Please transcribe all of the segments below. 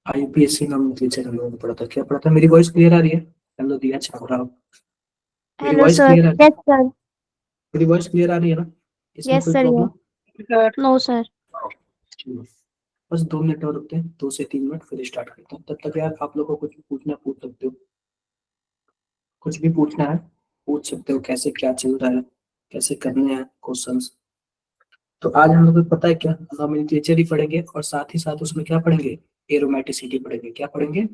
IPSC nomenclature हम लोगों ने पढ़ा था। क्या पढ़ा था? मेरी वॉइस क्लियर आ रही है? हेलो दिया छात्रा, मेरी हेलो वॉइस सर। क्लियर आ रही है? Yes sir. मेरी वॉइस क्लियर आ रही है ना? इसमें यस कोई सर। प्रॉब्लम? No sir. बस 2 मिनट और रुकते हैं, 2 से 3 मिनट, फिर स्टार्ट करते हैं। तब तक यार आप लोगों को कुछ पूछना पूछ सकते हो, कुछ भी पूछना है पूछ सकते हो। कैसे क्या चल रहा है, कैसे करने हैं क्वेश्चंस। तो आज हम लोग को पता है क्या, नॉमेनक्लेचर ही पढ़ेंगे और साथ ही साथ उसमें क्या पढ़ेंगे, एरोमेटिसिटी पढ़ेंगे। क्या पढ़ेंगे?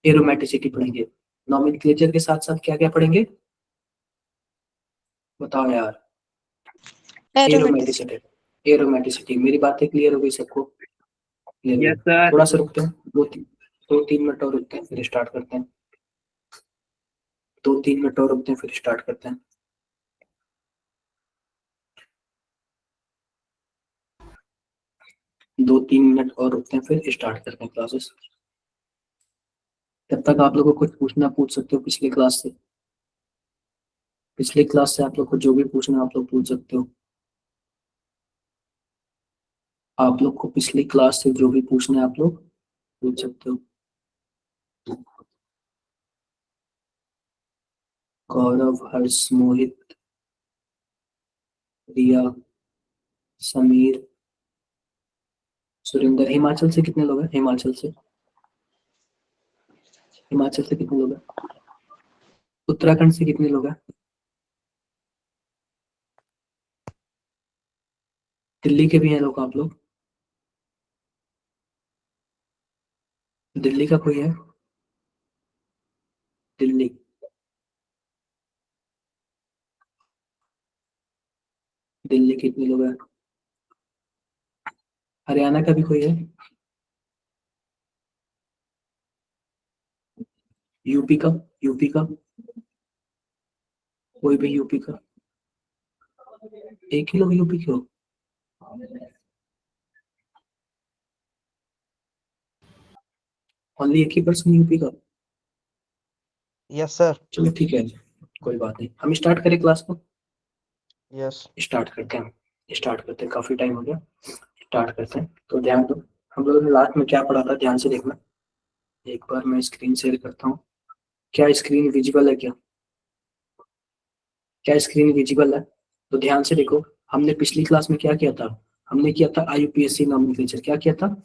एरोमेटिसिटी पढ़ेंगे। नॉमेनक्लेचर के साथ साथ क्या क्या पढ़ेंगे बताओ यार? एरोमेटिसिटी। एरोमेटिसिटी। मेरी बातें क्लियर हो गई सबको? Yes sir. थोड़ा सा रुकते हैं, 2-3 मिनट और रुकते हैं, फिर स्टार्ट करते हैं। 2-3 मिनट और रुकते हैं, फिर स्टार्ट करते हैं। 2-3 मिनट और रुकते हैं, फिर स्टार्ट करते हैं क्लासेस। तब तक आप लोगों को कुछ पूछना पूछ सकते हो पिछले क्लास से। पिछले क्लास से आप लोग को जो भी पूछना आप लोग पूछ सकते हो। आप लोग को पिछली क्लास से जो भी पूछना है आप लोग पूछ सकते हो। गौरव, हर्ष, मोहित, रिया, समीर, सुरेंद्र। हिमाचल से कितने लोग हैं? हिमाचल से कितने लोग हैं? उत्तराखंड से कितने लोग हैं? दिल्ली के भी हैं लोग आप लोग? दिल्ली का कोई है? दिल्ली दिल्ली के कितने लोग हैं? हरियाणा का भी कोई है? यूपी का? यूपी का कोई भी? यूपी का एक ही लोग यूपी के हो? ओनली एक ही पर्सन यूपी का? Yes sir. चलो ठीक है, कोई बात नहीं। हम स्टार्ट करें क्लास को? यस। स्टार्ट करते हैं, काफी टाइम हो गया। स्टार्ट करते हैं तो ध्यान दो। हम लोगों ने लास्ट में क्या पढ़ा था, ध्यान से देखना। एक बार मैं स्क्रीन शेयर करता हूँ। क्या स्क्रीन विजिबल है? क्या स्क्रीन विजिबल है? तो ध्यान से देखो। हमने पिछली क्लास में क्या किया था? हमने किया था आईयूपीएससी नॉमेनक्लेचर। क्या किया था?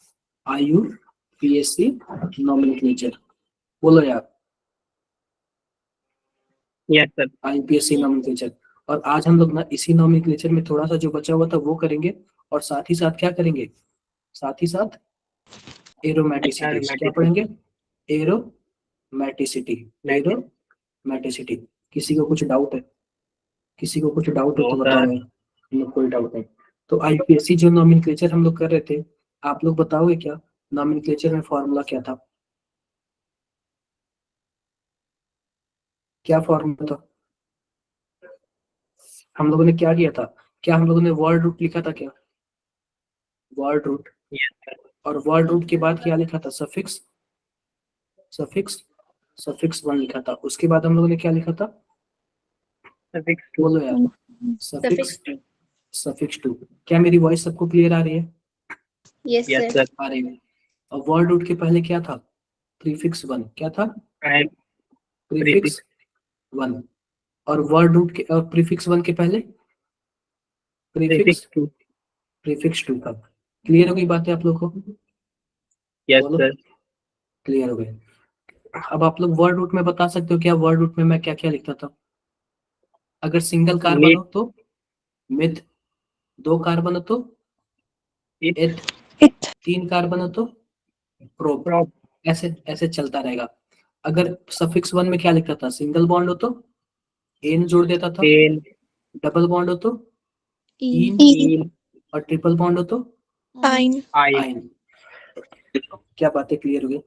आईयूपीएससी नॉमेनक्लेचर। बोलो यार। Yes sir. आईयूपीएससी नॉमेनक्लेचर। और आज हम लोग ना इसी नॉमेनक्लेचर में थोड़ा सा जो बचा हुआ था वो करेंगे, और साथ ही साथ क्या करेंगे, साथ ही साथ एरोमेटिसिटी। क्या पढ़ेंगे? एरोमेटिसिटी। एरोमेटिसिटी। किसी को कुछ डाउट है? किसी को कुछ डाउट हो तो बताओ यार। हम लोग कोई डाउट नहीं। तो आईपीएससी जो नॉमेनक्लेचर हम लोग कर रहे थे, आप लोग बताओगे क्या नॉमेनक्लेचर में फॉर्मूला क्या था? क्या फॉर्मूला था? हम लोगों ने क्या किया था? क्या हम लोगों ने वर्ड रूट लिखा था? क्या वर्ड रूट? और वर्ड रूट के बाद क्या लिखा था? सफिक्स। सफिक्स सफिक्स 1 लिखा था। उसके बाद हम लोगों ने क्या लिखा था? बोलो यार। Suffix suffix 2। क्या मेरी वॉइस सबको क्लियर आ रही है? Yes sir. आ रही है। और वर्ड रूट के पहले क्या था? प्रीफिक्स 1। क्या था? प्रीफिक्स 1। और वर्ड रूट के और प्रीफिक्स 1 के पहले प्रीफिक्स 2 का। क्लियर हो गई बातें आप लोग को? यस बोलो। सर। क्लियर हो गए? अब आप लोग वर्ड रूट में बता सकते हो क्या वर्ड रूट में मैं क्या क्या लिखता था? अगर सिंगल कार्बन हो तो मिथ, 2 कार्बन हो तो एथ, 3 कार्बन हो तो प्रोप। ऐसे ऐसे चलता रहेगा। अगर सफिक्स 1 में क्या लिखता था? सिंगल बॉन्ड हो तो एन जोड़ देता था, डबल बॉन्ड हो तो इन, और ट्रिपल बॉन्ड हो तो आइन। आइन। क्या बातें क्लियर हो गई?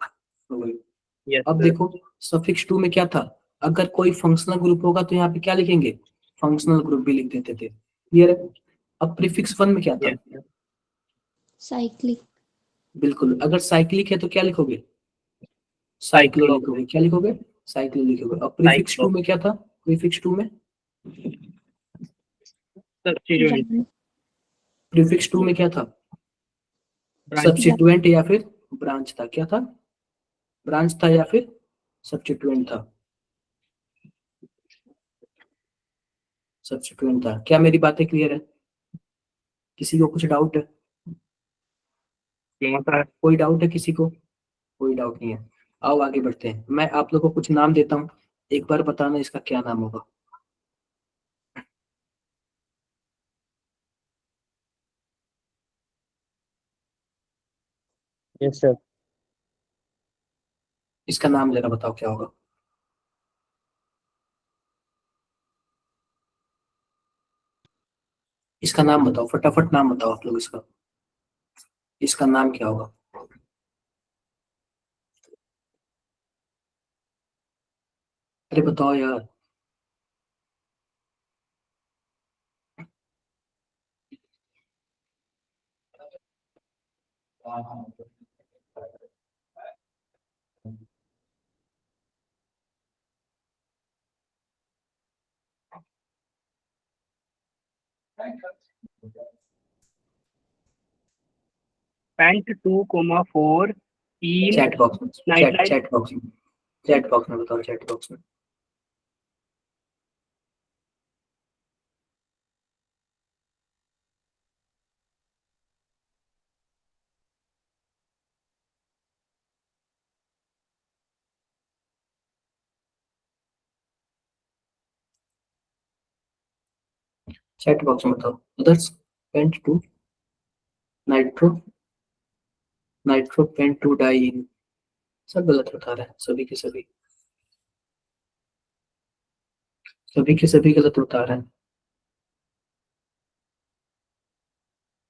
अब देखो सफिक्स 2 में क्या था? अगर कोई फंक्शनल ग्रुप होगा तो यहाँ पे क्या लिखेंगे? फंक्शनल ग्रुप भी लिख देते थे। क्लियर है? अब प्रीफिक्स 1 में क्या था? साइक्लिक। बिल्कुल। अगर साइक्लिक है तो क्या लिखोगे? साइक्लो लिखोगे। क्या लिखोगे? साइक्लो लिखोगे। अब प्रीफिक्स 2 में क्या था? प्रीफिक्स 2 में प्रीफिक्स टू में क्या था? Branch. सब्स्टिट्यूएंट या फिर ब्रांच था? क्या था? ब्रांच था या फिर सब्स्टिट्यूएंट था? सब्स्टिट्यूएंट था। क्या मेरी बातें क्लियर है? किसी को कुछ डाउट है? कोई डाउट है किसी को? कोई डाउट नहीं है। आओ आगे बढ़ते हैं। मैं आप लोगों को कुछ नाम देता हूँ, एक बार बताना इसका क्या नाम होगा। Yes, sir. इसका नाम जरा बताओ क्या होगा। इसका नाम बताओ, फटाफट नाम बताओ आप लोग इसका। इसका नाम क्या होगा? अरे बताओ यार। Pant 2,4 in चैट बॉक्स में, nightlight. चैट बॉक्स में, चैट बॉक्स में बताओ, चैट बॉक्स में। चैट बॉक्स में बताओ। Others pent two nitro, nitro pent two diene. सब गलत बता रहे हैं, सभी के सभी, सभी के सभी गलत बता रहे हैं।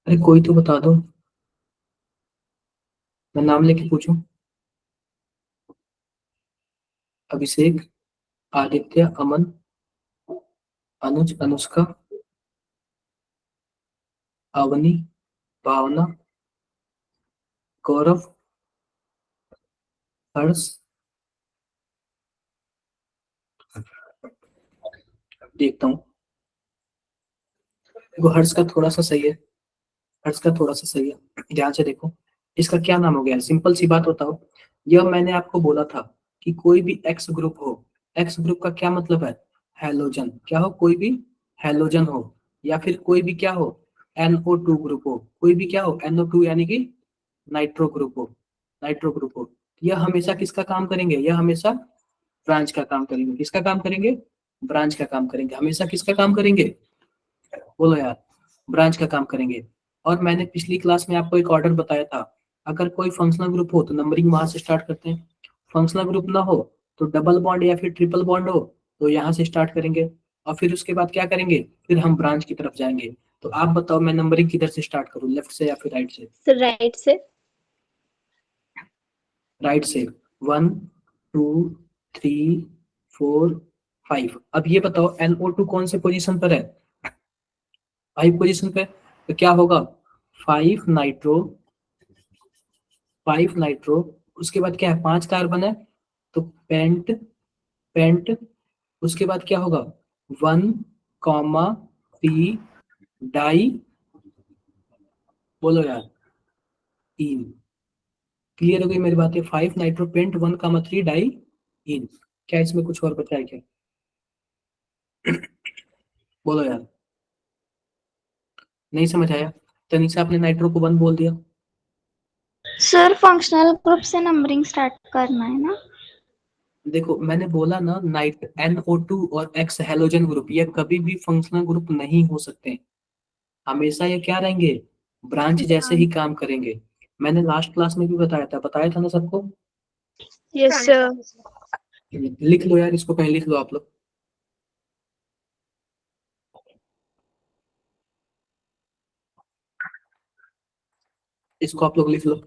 अरे कोई तो बता दो, मैं नाम लेके पूछूं। अभिषेक, आदित्य, अमन, अनुज, अनुष्का, अवनी, भावना, गौरव, हर्ष। देखता हूँ। देखो हर्ष का थोड़ा सा सही है, हर्ष का थोड़ा सा सही है, ध्यान से देखो। इसका क्या नाम हो गया? सिंपल सी बात बताओ। यह मैंने आपको बोला था कि कोई भी एक्स ग्रुप हो, एक्स ग्रुप का क्या मतलब है? हैलोजन। क्या हो? कोई भी हैलोजन हो, या फिर कोई भी क्या हो? NO2 ग्रुप हो। कोई भी क्या हो? NO2 यानी कि नाइट्रो ग्रुप हो, नाइट्रो ग्रुप हो। यह हमेशा किसका काम करेंगे? यह हमेशा ब्रांच का काम करेंगे। किसका काम करेंगे? ब्रांच का काम करेंगे। हमेशा किसका काम करेंगे? बोलो यार। ब्रांच का काम करेंगे। और मैंने पिछली क्लास में आपको एक ऑर्डर बताया था, अगर कोई फंक्शनल ग्रुप हो तो नंबरिंग वहां से स्टार्ट करते हैं, फंक्शनल ग्रुप ना हो तो डबल बॉन्ड या फिर ट्रिपल बॉन्ड हो तो यहाँ से स्टार्ट करेंगे, और फिर उसके बाद क्या करेंगे? फिर हम ब्रांच की तरफ जाएंगे। तो आप बताओ मैं नंबरिंग किधर से स्टार्ट करूँ, लेफ्ट से या फिर राइट से? सर राइट से। राइट से। 1 2 3 4 5। अब ये बताओ NO2 कौन से पोजीशन पर है? 5 पोजीशन पे। तो क्या होगा? 5 नाइट्रो, 5 नाइट्रो, उसके बाद क्या है? 5 कार्बन है, तो पेंट, पेंट, उसके बाद क्या होगा? 1 कॉमा पी डाई। बोलो यार। 3। क्लियर हो गई मेरी बात है? 5 नाइट्रो पेंट 1 कॉमा 3 डाई इन। क्या इसमें कुछ और बचा है क्या? बोलो यार। नहीं समझ आया? तनिषा आपने नाइट्रो को 1 बोल दिया। सर फंक्शनल ग्रुप से नंबरिंग स्टार्ट करना है ना? देखो मैंने बोला ना, नाइट NO2 और एक्स हेलोजन ग्रुप ये कभी भी फंक्शनल ग्रुप नहीं हो सकते। हमेशा ये क्या रहेंगे? ब्रांच जैसे ही काम करेंगे। मैंने लास्ट क्लास में भी बताया था ना सबको। Yes sir. लिख लो यार, इसको कहीं लिख लो आप लोग। इसको आप लोग लिख लो।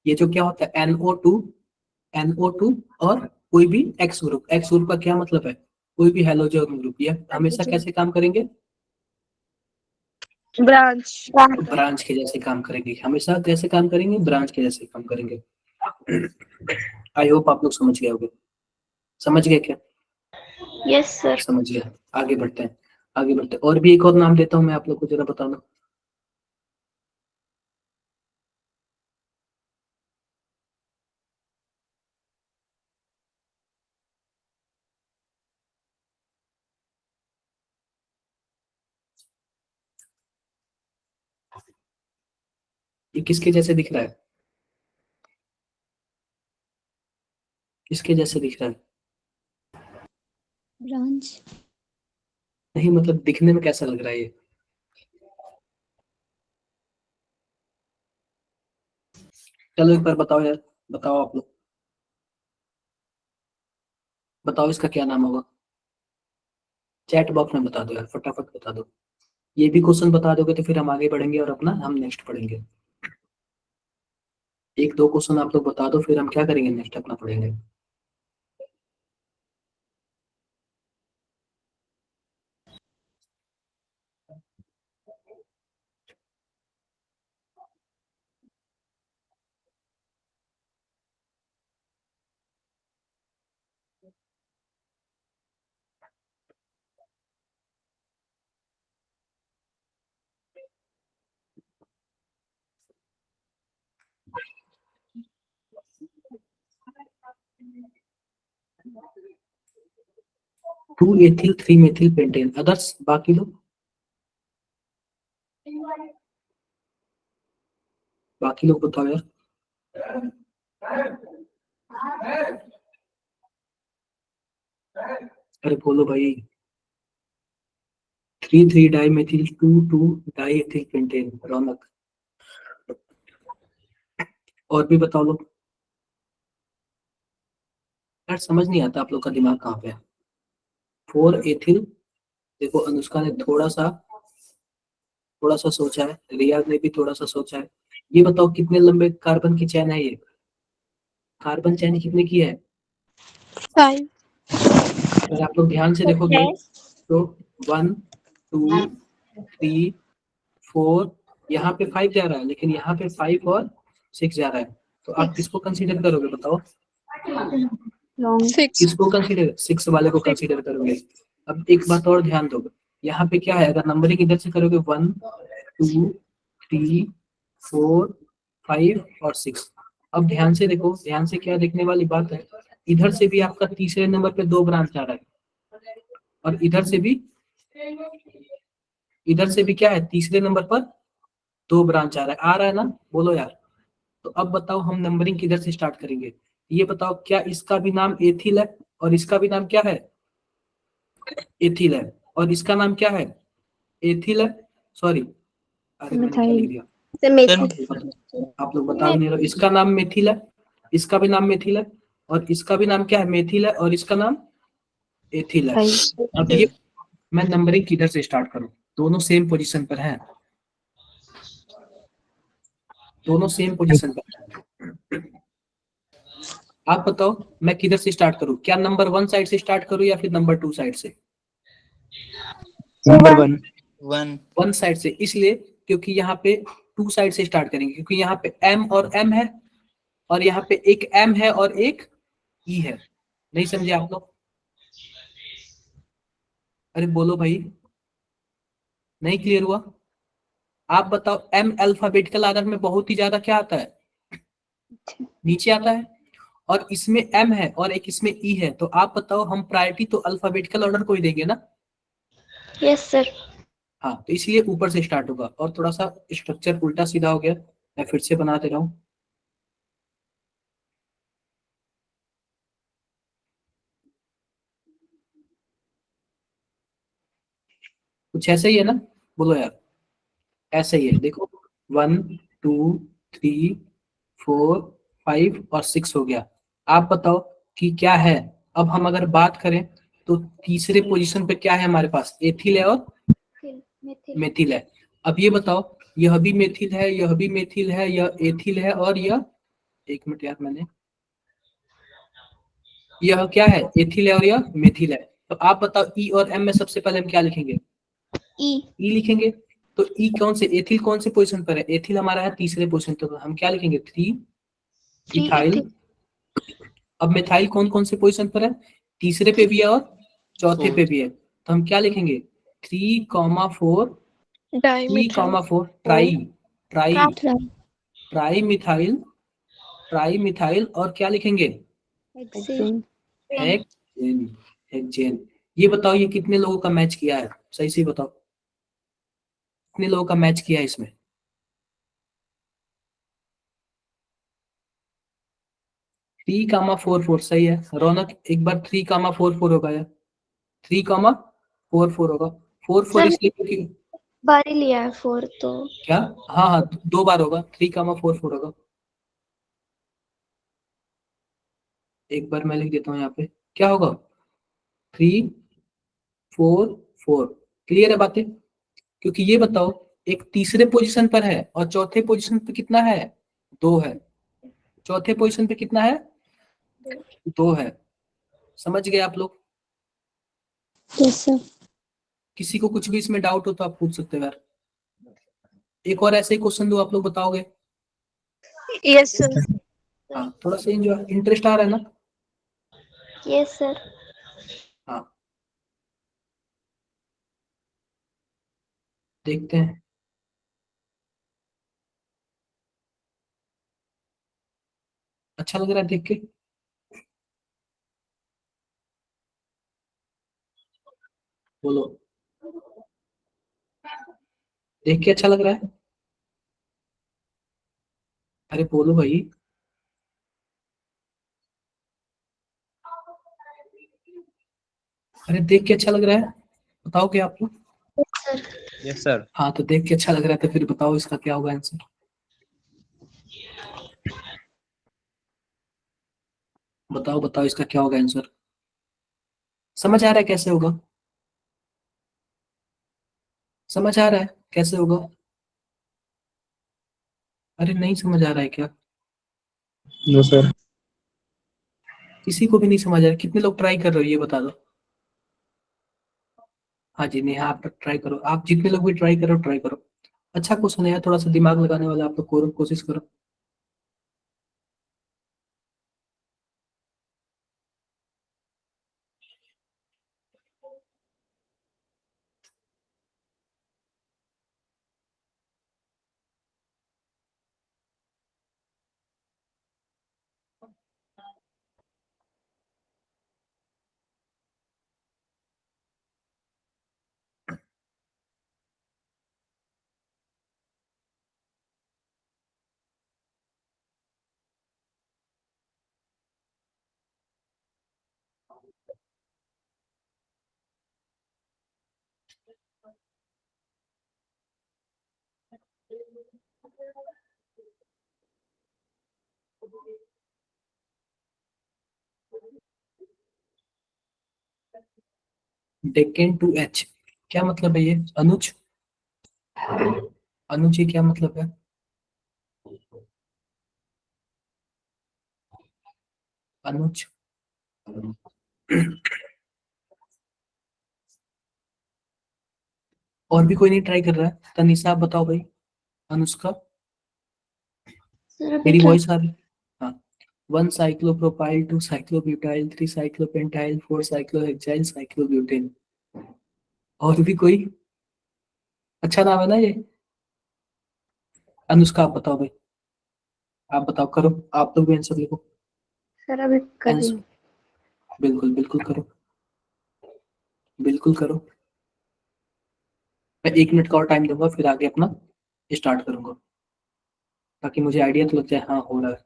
ये जो क्या होता है NO2, NO2 और कोई भी एक्स ग्रुप, एक्स ग्रुप का क्या मतलब है? कोई भी हेलोजन ग्रुप, ये हमेशा कैसे काम करेंगे? ब्रांच। ब्रांच के जैसे काम करेंगे। हमेशा कैसे काम करेंगे? ब्रांच के जैसे काम करेंगे। आई होप आप लोग समझ गए होंगे। समझ गए क्या? Yes sir. समझ गया। आगे बढ़ते हैं, आगे बढ़ते हैं। और भी एक और नाम देता हूँ मैं आप लोग को, जरा बताना। ये किसके जैसे दिख रहा है? किसके जैसे दिख रहा है? ब्रांच। नहीं, मतलब दिखने में कैसा लग रहा है ये? चलो एक बार बताओ यार, बताओ आप लोग, बताओ इसका क्या नाम होगा? चैट बॉक्स में बता दो यार, फटाफट बता दो। ये भी क्वेश्चन बता दोगे तो फिर हम आगे बढ़ेंगे और अपना हम नेक्स्ट पढ़ेंगे। एक दो क्वेश्चन आप लोग बता दो, फिर हम क्या करेंगे, नेक्स्ट अपना पढ़ेंगे। Two ethyl three methyl pentane, others बाकी लोग, बाकी लोग बताओ यार। अरे बोलो भाई। Three three dimethyl two two diethyl pentane, Raunak. और भी बताओ लोग। यार समझ नहीं आता आप लोग का दिमाग कहाँ पे है। फोर एथिल, देखो अनुष्का ने थोड़ा सा सोचा है, रियाज ने भी थोड़ा सा सोचा है। ये बताओ कितने लंबे कार्बन की चैन है ये? कार्बन चैन कितने की है? 5। अगर आप लोग ध्यान से देखोगे तो 1 2 3 4, यहाँ पे 5 जा रहा है, लेकिन यहाँ पे 5 और 6 जा रहा है। तो आप किसको कंसीडर करोगे बताओ? किसको कंसीडर, 6 वाले को कंसीडर करोगे। अब एक बात और ध्यान दो, यहाँ पे क्या है, अगर नंबरिंग इधर से करोगे 1 2 3 4 5 और 6। अब ध्यान से देखो, ध्यान से क्या देखने वाली बात है, इधर से भी आपका तीसरे नंबर पे 2 ब्रांच आ रहा है, और इधर से भी क्या है, तीसरे नंबर पर 2 ब्रांच आ रहा है ना, बोलो यार। तो अब बताओ हम नंबरिंग किधर से स्टार्ट करेंगे? ये बताओ, क्या इसका भी नाम एथिल है और इसका भी नाम क्या है, एथिल है, और इसका नाम क्या है, एथिल है, सॉरी, अरे मैंने क्या लिख दिया, आप लोग बता भी नहीं रहे। इसका नाम मेथिल है, इसका भी नाम मेथिल है, और इसका भी नाम क्या है, मेथिल है, और इसका नाम एथिल है। अब ये मैं नंबरिंग किधर से स्टार्ट करूं? दोनों सेम पोजीशन पर हैं, दोनों सेम पोजीशन पर हैं। आप बताओ मैं किधर से स्टार्ट करूं? क्या नंबर 1 साइड से स्टार्ट करूं या फिर नंबर 2 साइड से? नंबर 1। 1 साइड से, इसलिए क्योंकि यहाँ पे 2 साइड से स्टार्ट करेंगे, क्योंकि यहाँ पे M और M है, और यहाँ पे एक M है और एक E है। नहीं समझे आप लोग? अरे बोलो भाई, नहीं क्लियर हुआ? आप बताओ, M अल्फाबेटिकल आर्डर में बहुत ही ज्यादा क्या आता है, नीचे आता है, और इसमें M है और एक इसमें E है। तो आप बताओ, हम प्रायोरिटी तो अल्फाबेटिकल ऑर्डर को ही देंगे ना? Yes sir. हाँ, तो इसलिए ऊपर से स्टार्ट होगा, और थोड़ा सा स्ट्रक्चर उल्टा सीधा हो गया, मैं फिर से बना दे रहा हूँ। कुछ ऐसा ही है ना, बोलो यार, ऐसा ही है। देखो 1 2 3 4 5 और 6 हो गया। आप बताओ कि क्या है। अब हम अगर बात करें तो तीसरे पोजीशन पे क्या है हमारे पास, एथिल है और मेथिल है। अब ये बताओ, यह भी मेथिल है, यह भी मेथिल है, यह एथिल है, और यह, एक मिनट यार, मैंने, यह क्या है, एथिल है और यह मेथिल है। तो आप बताओ ई और एम में सबसे पहले हम क्या लिखेंगे, ई लिखेंगे। तो ई कौन से, एथिल कौन से पोजीशन पर है, एथिल हमारा है तीसरे पोजीशन पर, तो हम क्या लिखेंगे, 3 इथाइल। अब मिथाइल कौन कौन से पोजीशन पर है, तीसरे पे भी है और चौथे पे भी है, तो हम क्या लिखेंगे, 3,4, 3,4 try try tri methyl, tri methyl, और क्या लिखेंगे, हेक्सेन, हेक्सेन। ये बताओ ये कितने लोगों का मैच किया है, सही से बताओ, कितने लोगों का मैच किया है इसमें? 3,44 सही है। रौनक एक बार 3,44 होगा यार, 3,44 होगा। 4 सर इसलिए क्योंकि बार ही लिया है 4 तो। क्या, हाँ हाँ 2 बार होगा, 3,44 होगा। एक बार मैं लिख देता हूँ यहाँ पे, क्या होगा 3,4,4। क्लियर है बातें? क्योंकि ये बताओ, एक तीसरे पोजीशन पर है और चौथे पोजीशन पे कितना है, 2 है। चौथे पोजीशन पे कितना है, 2 है। समझ गए आप लोग? Yes sir. किसी को कुछ भी इसमें डाउट हो तो आप पूछ सकते हो यार। एक और ऐसे ही क्वेश्चन दो, आप लोग बताओगे? Yes sir. हाँ, थोड़ा सा इंटरेस्ट आ रहा है ना? Yes sir. हाँ, देखते हैं। अच्छा लग रहा है देख के? बोलो, देख के अच्छा लग रहा है? अरे बोलो भाई। अरे देख के अच्छा लग रहा है, बताओ क्या आप लोग? Sir yes sir. हाँ, तो देख के अच्छा लग रहा है तो फिर बताओ इसका क्या होगा आंसर। बताओ बताओ इसका क्या होगा आंसर। समझ आ रहा है कैसे होगा? समझ आ रहा है कैसे होगा? अरे नहीं समझ आ रहा है क्या? No sir. किसी को भी नहीं समझ आ रहा है? कितने लोग ट्राई कर रहे हो ये बता दो। हाँ जी, नहीं, हाँ, आप ट्राई करो, आप जितने लोग भी ट्राई करो, ट्राई करो। अच्छा क्वेश्चन है यार, थोड़ा सा दिमाग लगाने वाला, आप लोग कोशिश करो। डेक्कन टू एच, क्या मतलब है ये? अनुज, अनुज ये क्या मतलब है? अनुज। और भी कोई नहीं ट्राई कर रहा है? तनीषा आप बताओ भाई, अनुष्का। सर अभी मेरी ट्राई। वॉइस आ रही? हाँ। 1 साइक्लोप्रोपाइल, 2 साइक्लोब्यूटाइल, 3 साइक्लोपेंटाइल, 4 साइक्लोहेक्साइल, साइक्लोब्यूटेन। और भी कोई? अच्छा नाम है ना ये? अनुष्का आप बताओ भाई, आप बताओ, करो आप लोग भी आंसर लिखो। सर अभी कर रही आंसर, हूँ। बिल्कुल बिल्कुल करो, बिल्कुल करो। मैं 1 मिनट का और टाइम दूंगा, फिर आगे अपना स्टार्ट करूंगा, ताकि मुझे आइडिया तो लग जाए हाँ हो रहा है।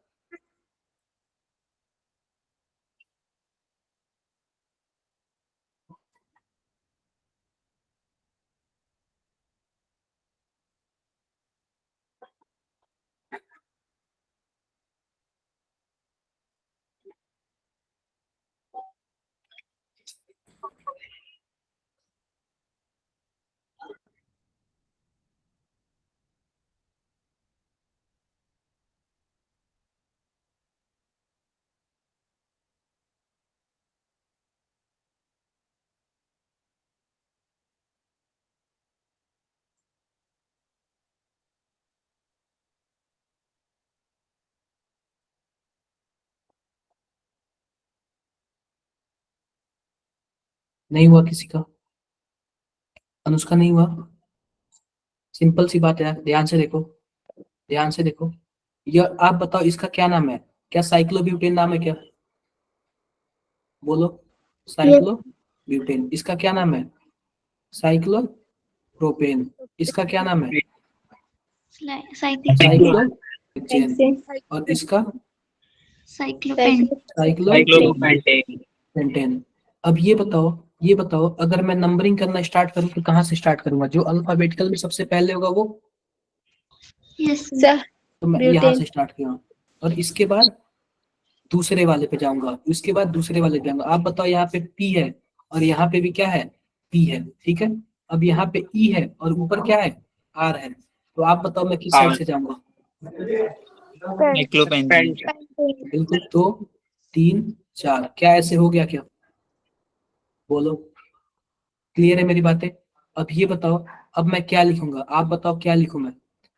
नहीं हुआ किसी का? अनुष्का नहीं हुआ? सिंपल सी बात है यार, ध्यान से देखो, ध्यान से देखो। ये आप बताओ इसका क्या नाम है? क्या साइक्लोब्यूटेन नाम है क्या? बोलो। ये साइक्लोब्यूटेन, इसका क्या नाम है? साइक्लोप्रोपेन, इसका क्या नाम है? साइकिल। साइक्लोहेक्सेन। और इसका? साइक्लोपेंटेन। अब ये बताओ अगर मैं नंबरिंग करना स्टार्ट करूं तो कहाँ से स्टार्ट करूंगा? जो अल्फाबेटिकल में सबसे पहले होगा वो, यस सर तो मैं यहाँ ब्यूटेन। से स्टार्ट किया और इसके बाद दूसरे वाले पे जाऊंगा, उसके बाद दूसरे वाले पे जाऊंगा। आप बताओ, यहाँ पे पी है और यहाँ पे भी क्या है? पी है, ठीक है। अब यहाँ पे ई है और ऊपर क्या है? आर है। तो आप बताओ मैं किस साइड से जाऊंगा? साइक्लोपेंटेन। बिल्कुल। 2 3 4, क्या ऐसे हो गया क्या? बोलो, क्लियर है मेरी बातें? अब ये बताओ, अब मैं क्या लिखूंगा? आप बताओ क्या लिखूं मैं?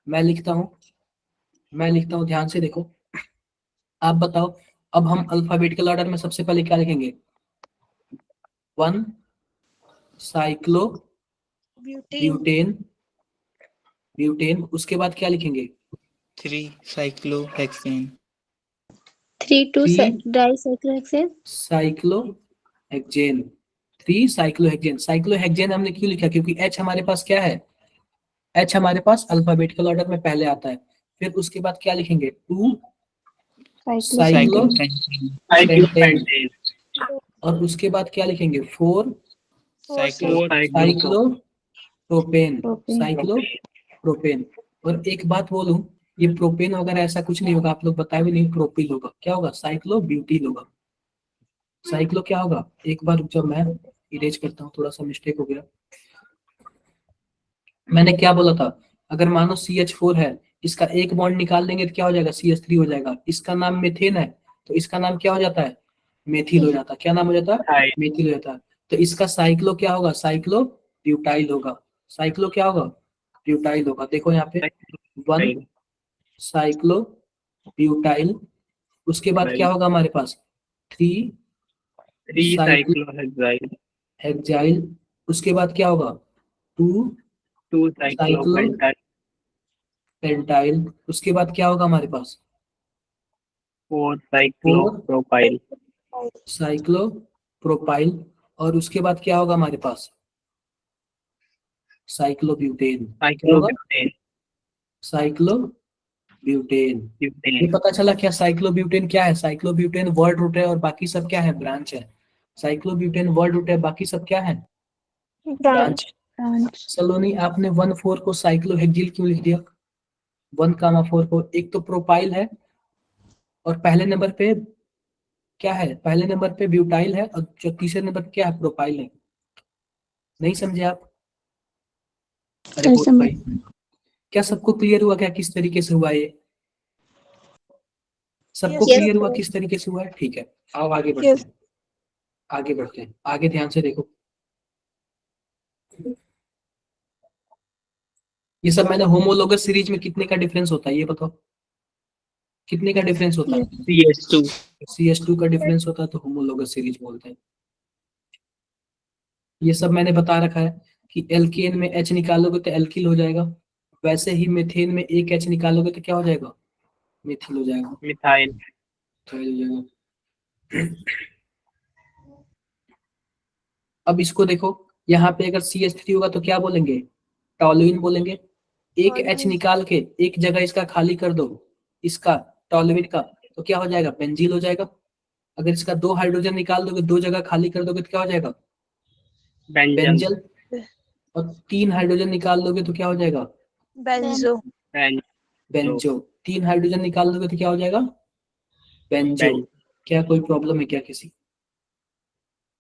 मैं लिखता हूँ, ध्यान से देखो। आप बताओ, अब हम अल्फाबेटिकल ऑर्डर में सबसे पहले क्या लिखेंगे? 1 साइक्लो ब्यूटेन, उसके बाद क्या लिखेंगे? 3 साइक्लोहेक्सेन। 3 3 डाइसाइक्लोहेक्सेन। साइक्लोहेक्सेन। 3 साइक्लोहेक्सेन। साइक्लोहेक्सेन हमने क्यों लिखा? क्योंकि एच हमारे पास क्या है? एच हमारे पास अल्फाबेटिकल ऑर्डर में पहले आता है। फिर उसके बाद क्या लिखेंगे? 2 साइक्लोपेंटेन। और उसके बाद क्या लिखेंगे? 4 साइक्लोप्रोपेन। साइक्लोप्रोपेन। और एक बात बोलूं, ये प्रोपेन वगैरह ऐसा कुछ नहीं होगा, आप लोग बताए भी नहीं। प्रोपिल होगा। क्या होगा? साइक्लो ब्यूटील होगा। साइक्लो क्या होगा? एक बार जब मैं इरेज करता हूँ, थोड़ा सा मिस्टेक हो गया। मैंने क्या बोला था? अगर मानो CH4 है, इसका एक बॉन्ड निकाल देंगे तो क्या हो जाएगा? CH3 हो जाएगा। इसका नाम मेथेन है तो इसका नाम क्या हो जाता है? मेथिल हो जाता है। क्या नाम हो जाता है? मेथिल हो जाता है। तो इसका साइक्लो क्या होगा? साइक्लो ब्यूटाइल होगा। साइक्लो क्या होगा? ब्यूटाइल होगा। देखो यहाँ पे 1 साइक्लो ब्यूटाइल। उसके बाद क्या होगा हमारे पास? 3 साइक्लोहेक्साइल। उसके बाद क्या होगा? 2 साइक्लोपेंटाइल। उसके बाद क्या होगा हमारे पास? 4 साइक्लोप्रोपाइल। और उसके बाद क्या होगा हमारे पास? साइक्लोब्यूटेन। क्या होगा? साइक्लोब्यूटेन। ये पता चला क्या? साइक्लोब्यूटेन क्या है? साइक्लोब्यूटेन वर्ड रूट है और बाकी सब क्या है? ब्रांच है। साइक्लोब्यूटेन वर्ड रूट है, बाकी सब क्या है? ब्रांच। सलोनी, आपने 1 4 को साइक्लोहेक्सिल क्यों लिख दिया? 1 4 को, एक तो प्रोपाइल है और पहले नंबर पे क्या है? पहले नंबर पे ब्यूटाइल है और जो तीसरे नंबर पे क्या है? प्रोपाइल है। नहीं समझे आप? अरे बोल भाई, क्या सबको क्लियर हुआ क्या किस तरीके से हुआ ये? सबको Yes, क्लियर हुआ sir. किस तरीके से हुआ है? ठीक है, आओ आगे बढ़ते हैं। आगे बढ़ते हैं, आगे ध्यान से देखो। ये सब मैंने होमोलोगस सीरीज में कितने का डिफरेंस होता है ये बताओ? कितने का डिफरेंस होता है? CS2 का डिफरेंस होता है तो होमोलोगस सीरीज बोलते हैं। ये सब मैंने बता रखा है कि एल्केन में H निकालोगे तो एल्किल हो जाएगा, वैसे ही मेथेन में एक H निकालोगे तो क्या हो जाएगा? मिथिल हो जाएगा, मिथाइल हो जाएगा। अब इसको देखो, यहाँ पे अगर CH3 होगा तो क्या बोलेंगे? टॉलुइन बोलेंगे। एक H निकाल के एक जगह इसका खाली कर दो, इसका टॉलुइन का, तो क्या हो जाएगा? बेंजील हो जाएगा। अगर इसका 2 हाइड्रोजन निकाल दोगे, 2 जगह खाली कर दोगे तो क्या हो जाएगा? बेंजल। और 3 हाइड्रोजन निकाल दोगे तो क्या हो जाएगा? बेंजो। बेंजो। 3 हाइड्रोजन निकाल दोगे तो क्या हो जाएगा? बेंजो। क्या कोई प्रॉब्लम है क्या किसी?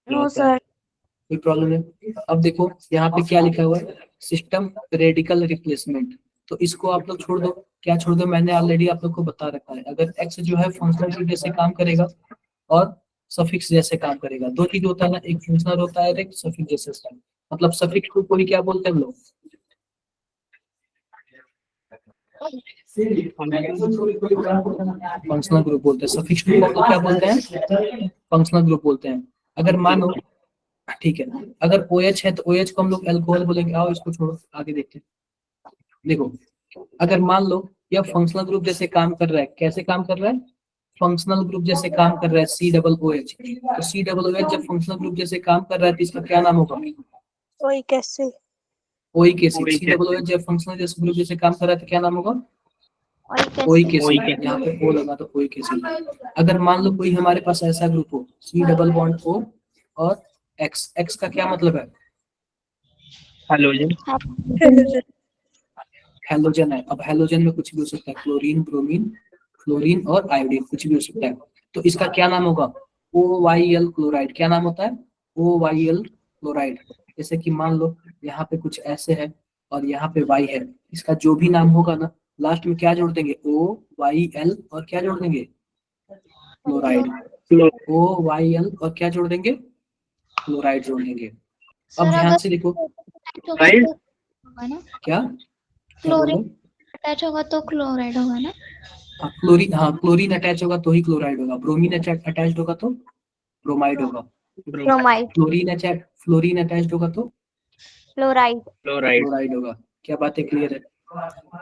No sir. कोई प्रॉब्लम है? अब देखो यहाँ पे क्या लिखा हुआ है? System radical replacement. तो इसको आप लोग छोड़ दो। क्या छोड़ दो? मैंने ऑलरेडी आप लोग को बता रखा है। अगर एक्स जो है फंक्शनल ग्रुप जैसे काम करेगा और सफिक्स जैसे काम करेगा। दो चीज होता है ना, एक फंक्शनल होता है, एक सफिक्स जैसे काम। मतलब सफिक्स को ही क्या बोलते हैं हम लोग? फंक्शनल ग्रुप बोलते हैं। सफिक्स को क्या बोलते हैं? फंक्शनल ग्रुप बोलते हैं। अगर मानो, ठीक है, अगर OH है तो OH को हम लोग अल्कोहल बोलेंगे। आओ इसको छोड़ो, आगे देखते हैं। देखो, अगर मान लो यह फंक्शनल ग्रुप जैसे काम कर रहा है, कैसे काम कर रहा है? फंक्शनल ग्रुप जैसे काम कर रहा है, COOH। तो COOH जब फंक्शनल ग्रुप जैसे काम कर रहा है तो इसका क्या नाम होगा? Oic acid. Oic acid. COOH जब फंक्शनल ग्रुप जैसे काम कर रहा है तो क्या नाम होगा? Oic oic acid. एसिड, यहाँ पे ओ लगा तो ओइक एसिड। अगर मान लो कोई हमारे पास ऐसा ग्रुप हो सी डबल बॉन्ड ओ और एक्स, एक्स का क्या मतलब है? Halogen. Halogen. हेलोजन है। अब हेलोजन में कुछ भी हो सकता है, क्लोरीन, ब्रोमीन, फ्लोरीन और आयोडीन, कुछ भी हो सकता है। तो इसका क्या नाम होगा? OYl chloride. क्या नाम होता है? OYl chloride. जैसे कि मान लो यहाँ पे कुछ ऐसे है और यहाँ पे Y है, इसका जो भी नाम होगा ना, लास्ट में क्या जोड़ देंगे? OYl और क्या जोड़ देंगे? क्लोराइड। OYl और क्या जोड़ देंगे? क्लोराइड जोड़ देंगे। अब सर ध्यान अगर से देखो अटैच होगा तो होगा ना, क्या क्या बोल रहे क्लोरीन हो? अटैच होगा तो क्लोराइड होगा ना। हाँ क्लोरीन अटैच होगा तो ही क्लोराइड होगा, ब्रोमीन अटैच होगा तो ब्रोमाइड होगा, ब्रोमाइड। फ्लोरीन अटैच होगा तो फ्लोराइड। Chloride. क्लोराइड होगा। क्या बातें क्लियर है?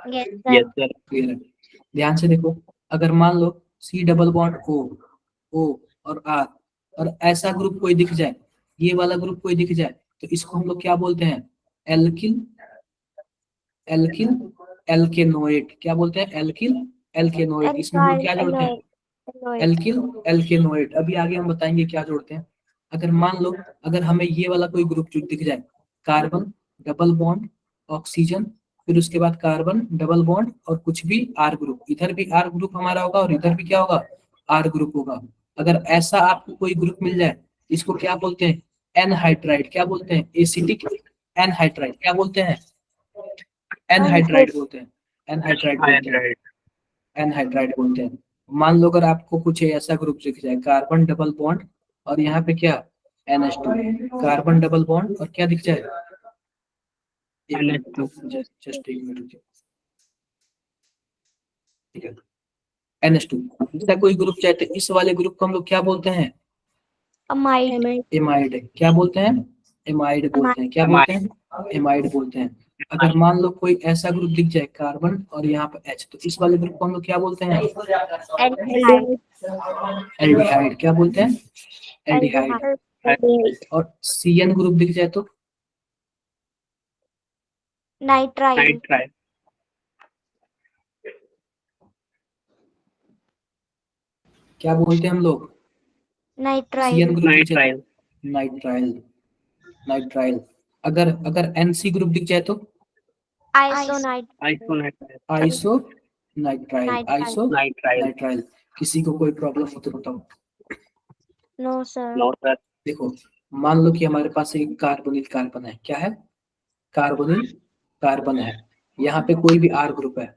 Yes Yes, sir. sir. Clear है। ध्यान से देखो, अगर मान लो सी डबल बॉन्ड ओ और आर और ऐसा ग्रुप कोई दिख जाए, ये वाला ग्रुप कोई दिख जाए, तो इसको हम लोग क्या बोलते हैं? Alkyl alkyl alkanoate. क्या बोलते हैं? Alkyl alkanoate. इसमें हम लोग क्या जोड़ते हैं? Alkyl alkanoate. अभी आगे हम बताएंगे क्या जोड़ते हैं। अगर मान लो अगर हमें ये वाला कोई ग्रुप जो दिख जाए, कार्बन डबल बॉन्ड ऑक्सीजन, फिर उसके बाद कार्बन डबल बॉन्ड और कुछ भी आर ग्रुप, इधर भी आर ग्रुप हमारा होगा और इधर भी क्या होगा? आर ग्रुप होगा। अगर ऐसा आपको कोई ग्रुप मिल जाए, इसको क्या बोलते हैं? एनहाइड्राइड। क्या बोलते हैं? Acidic anhydride. क्या बोलते हैं? एनहाइड्राइड बोलते हैं। एनहाइड्राइड बोलते हैं। Hydride. एनहाइड्राइड बोलते हैं। मान लो अगर आपको कुछ ऐसा ग्रुप दिख जाए, कार्बन डबल बॉन्ड और यहाँ पे क्या? NH2। कार्बन डबल बॉन्ड और क्या दिख जाए? एक मिनट, NH2. जस्ट एक मिनट रुकिए। ठीक है, NH2। ऐसा कोई ग्रुप चाहते, इस वाले ग्रुप को हम लोग क्या बोलते हैं? अमाइड। एमाइड। क्या बोलते हैं? एमाइड बोलते हैं। क्या बोलते हैं? एमाइड बोलते हैं। अगर मान लो कोई ऐसा ग्रुप दिख जाए, कार्बन और यहाँ पे H, तो इस वाले ग्रुप को हम लोग क्या बोलते हैं? एल्डिहाइड। एल्डिहाइड। क्या बोलते हैं? एल्डिहाइड। एल्डिहाइड। और CN ग्रुप दिख जाए तो नाइट्राइल। Nitrite. क्या बोलते हैं हम लोग? नाइट्राइल। CN ग्रुप दिख जाए Nitrile. तो नाइट्राइल। नाइट्राइल। अगर NC ग्रुप दिख जाए तो आइसोनाइट। Isonitrile. Iso nitrile. Iso Nitrile. Nitrile. किसी को कोई प्रॉब्लम हो तो बताओ। No sir. No, sir. देखो, मान लो कि हमारे पास एक कार्बोनिल कार्बन है। क्या है? कार्बोनिल कार्बन है। यहाँ पे कोई भी R ग्रुप है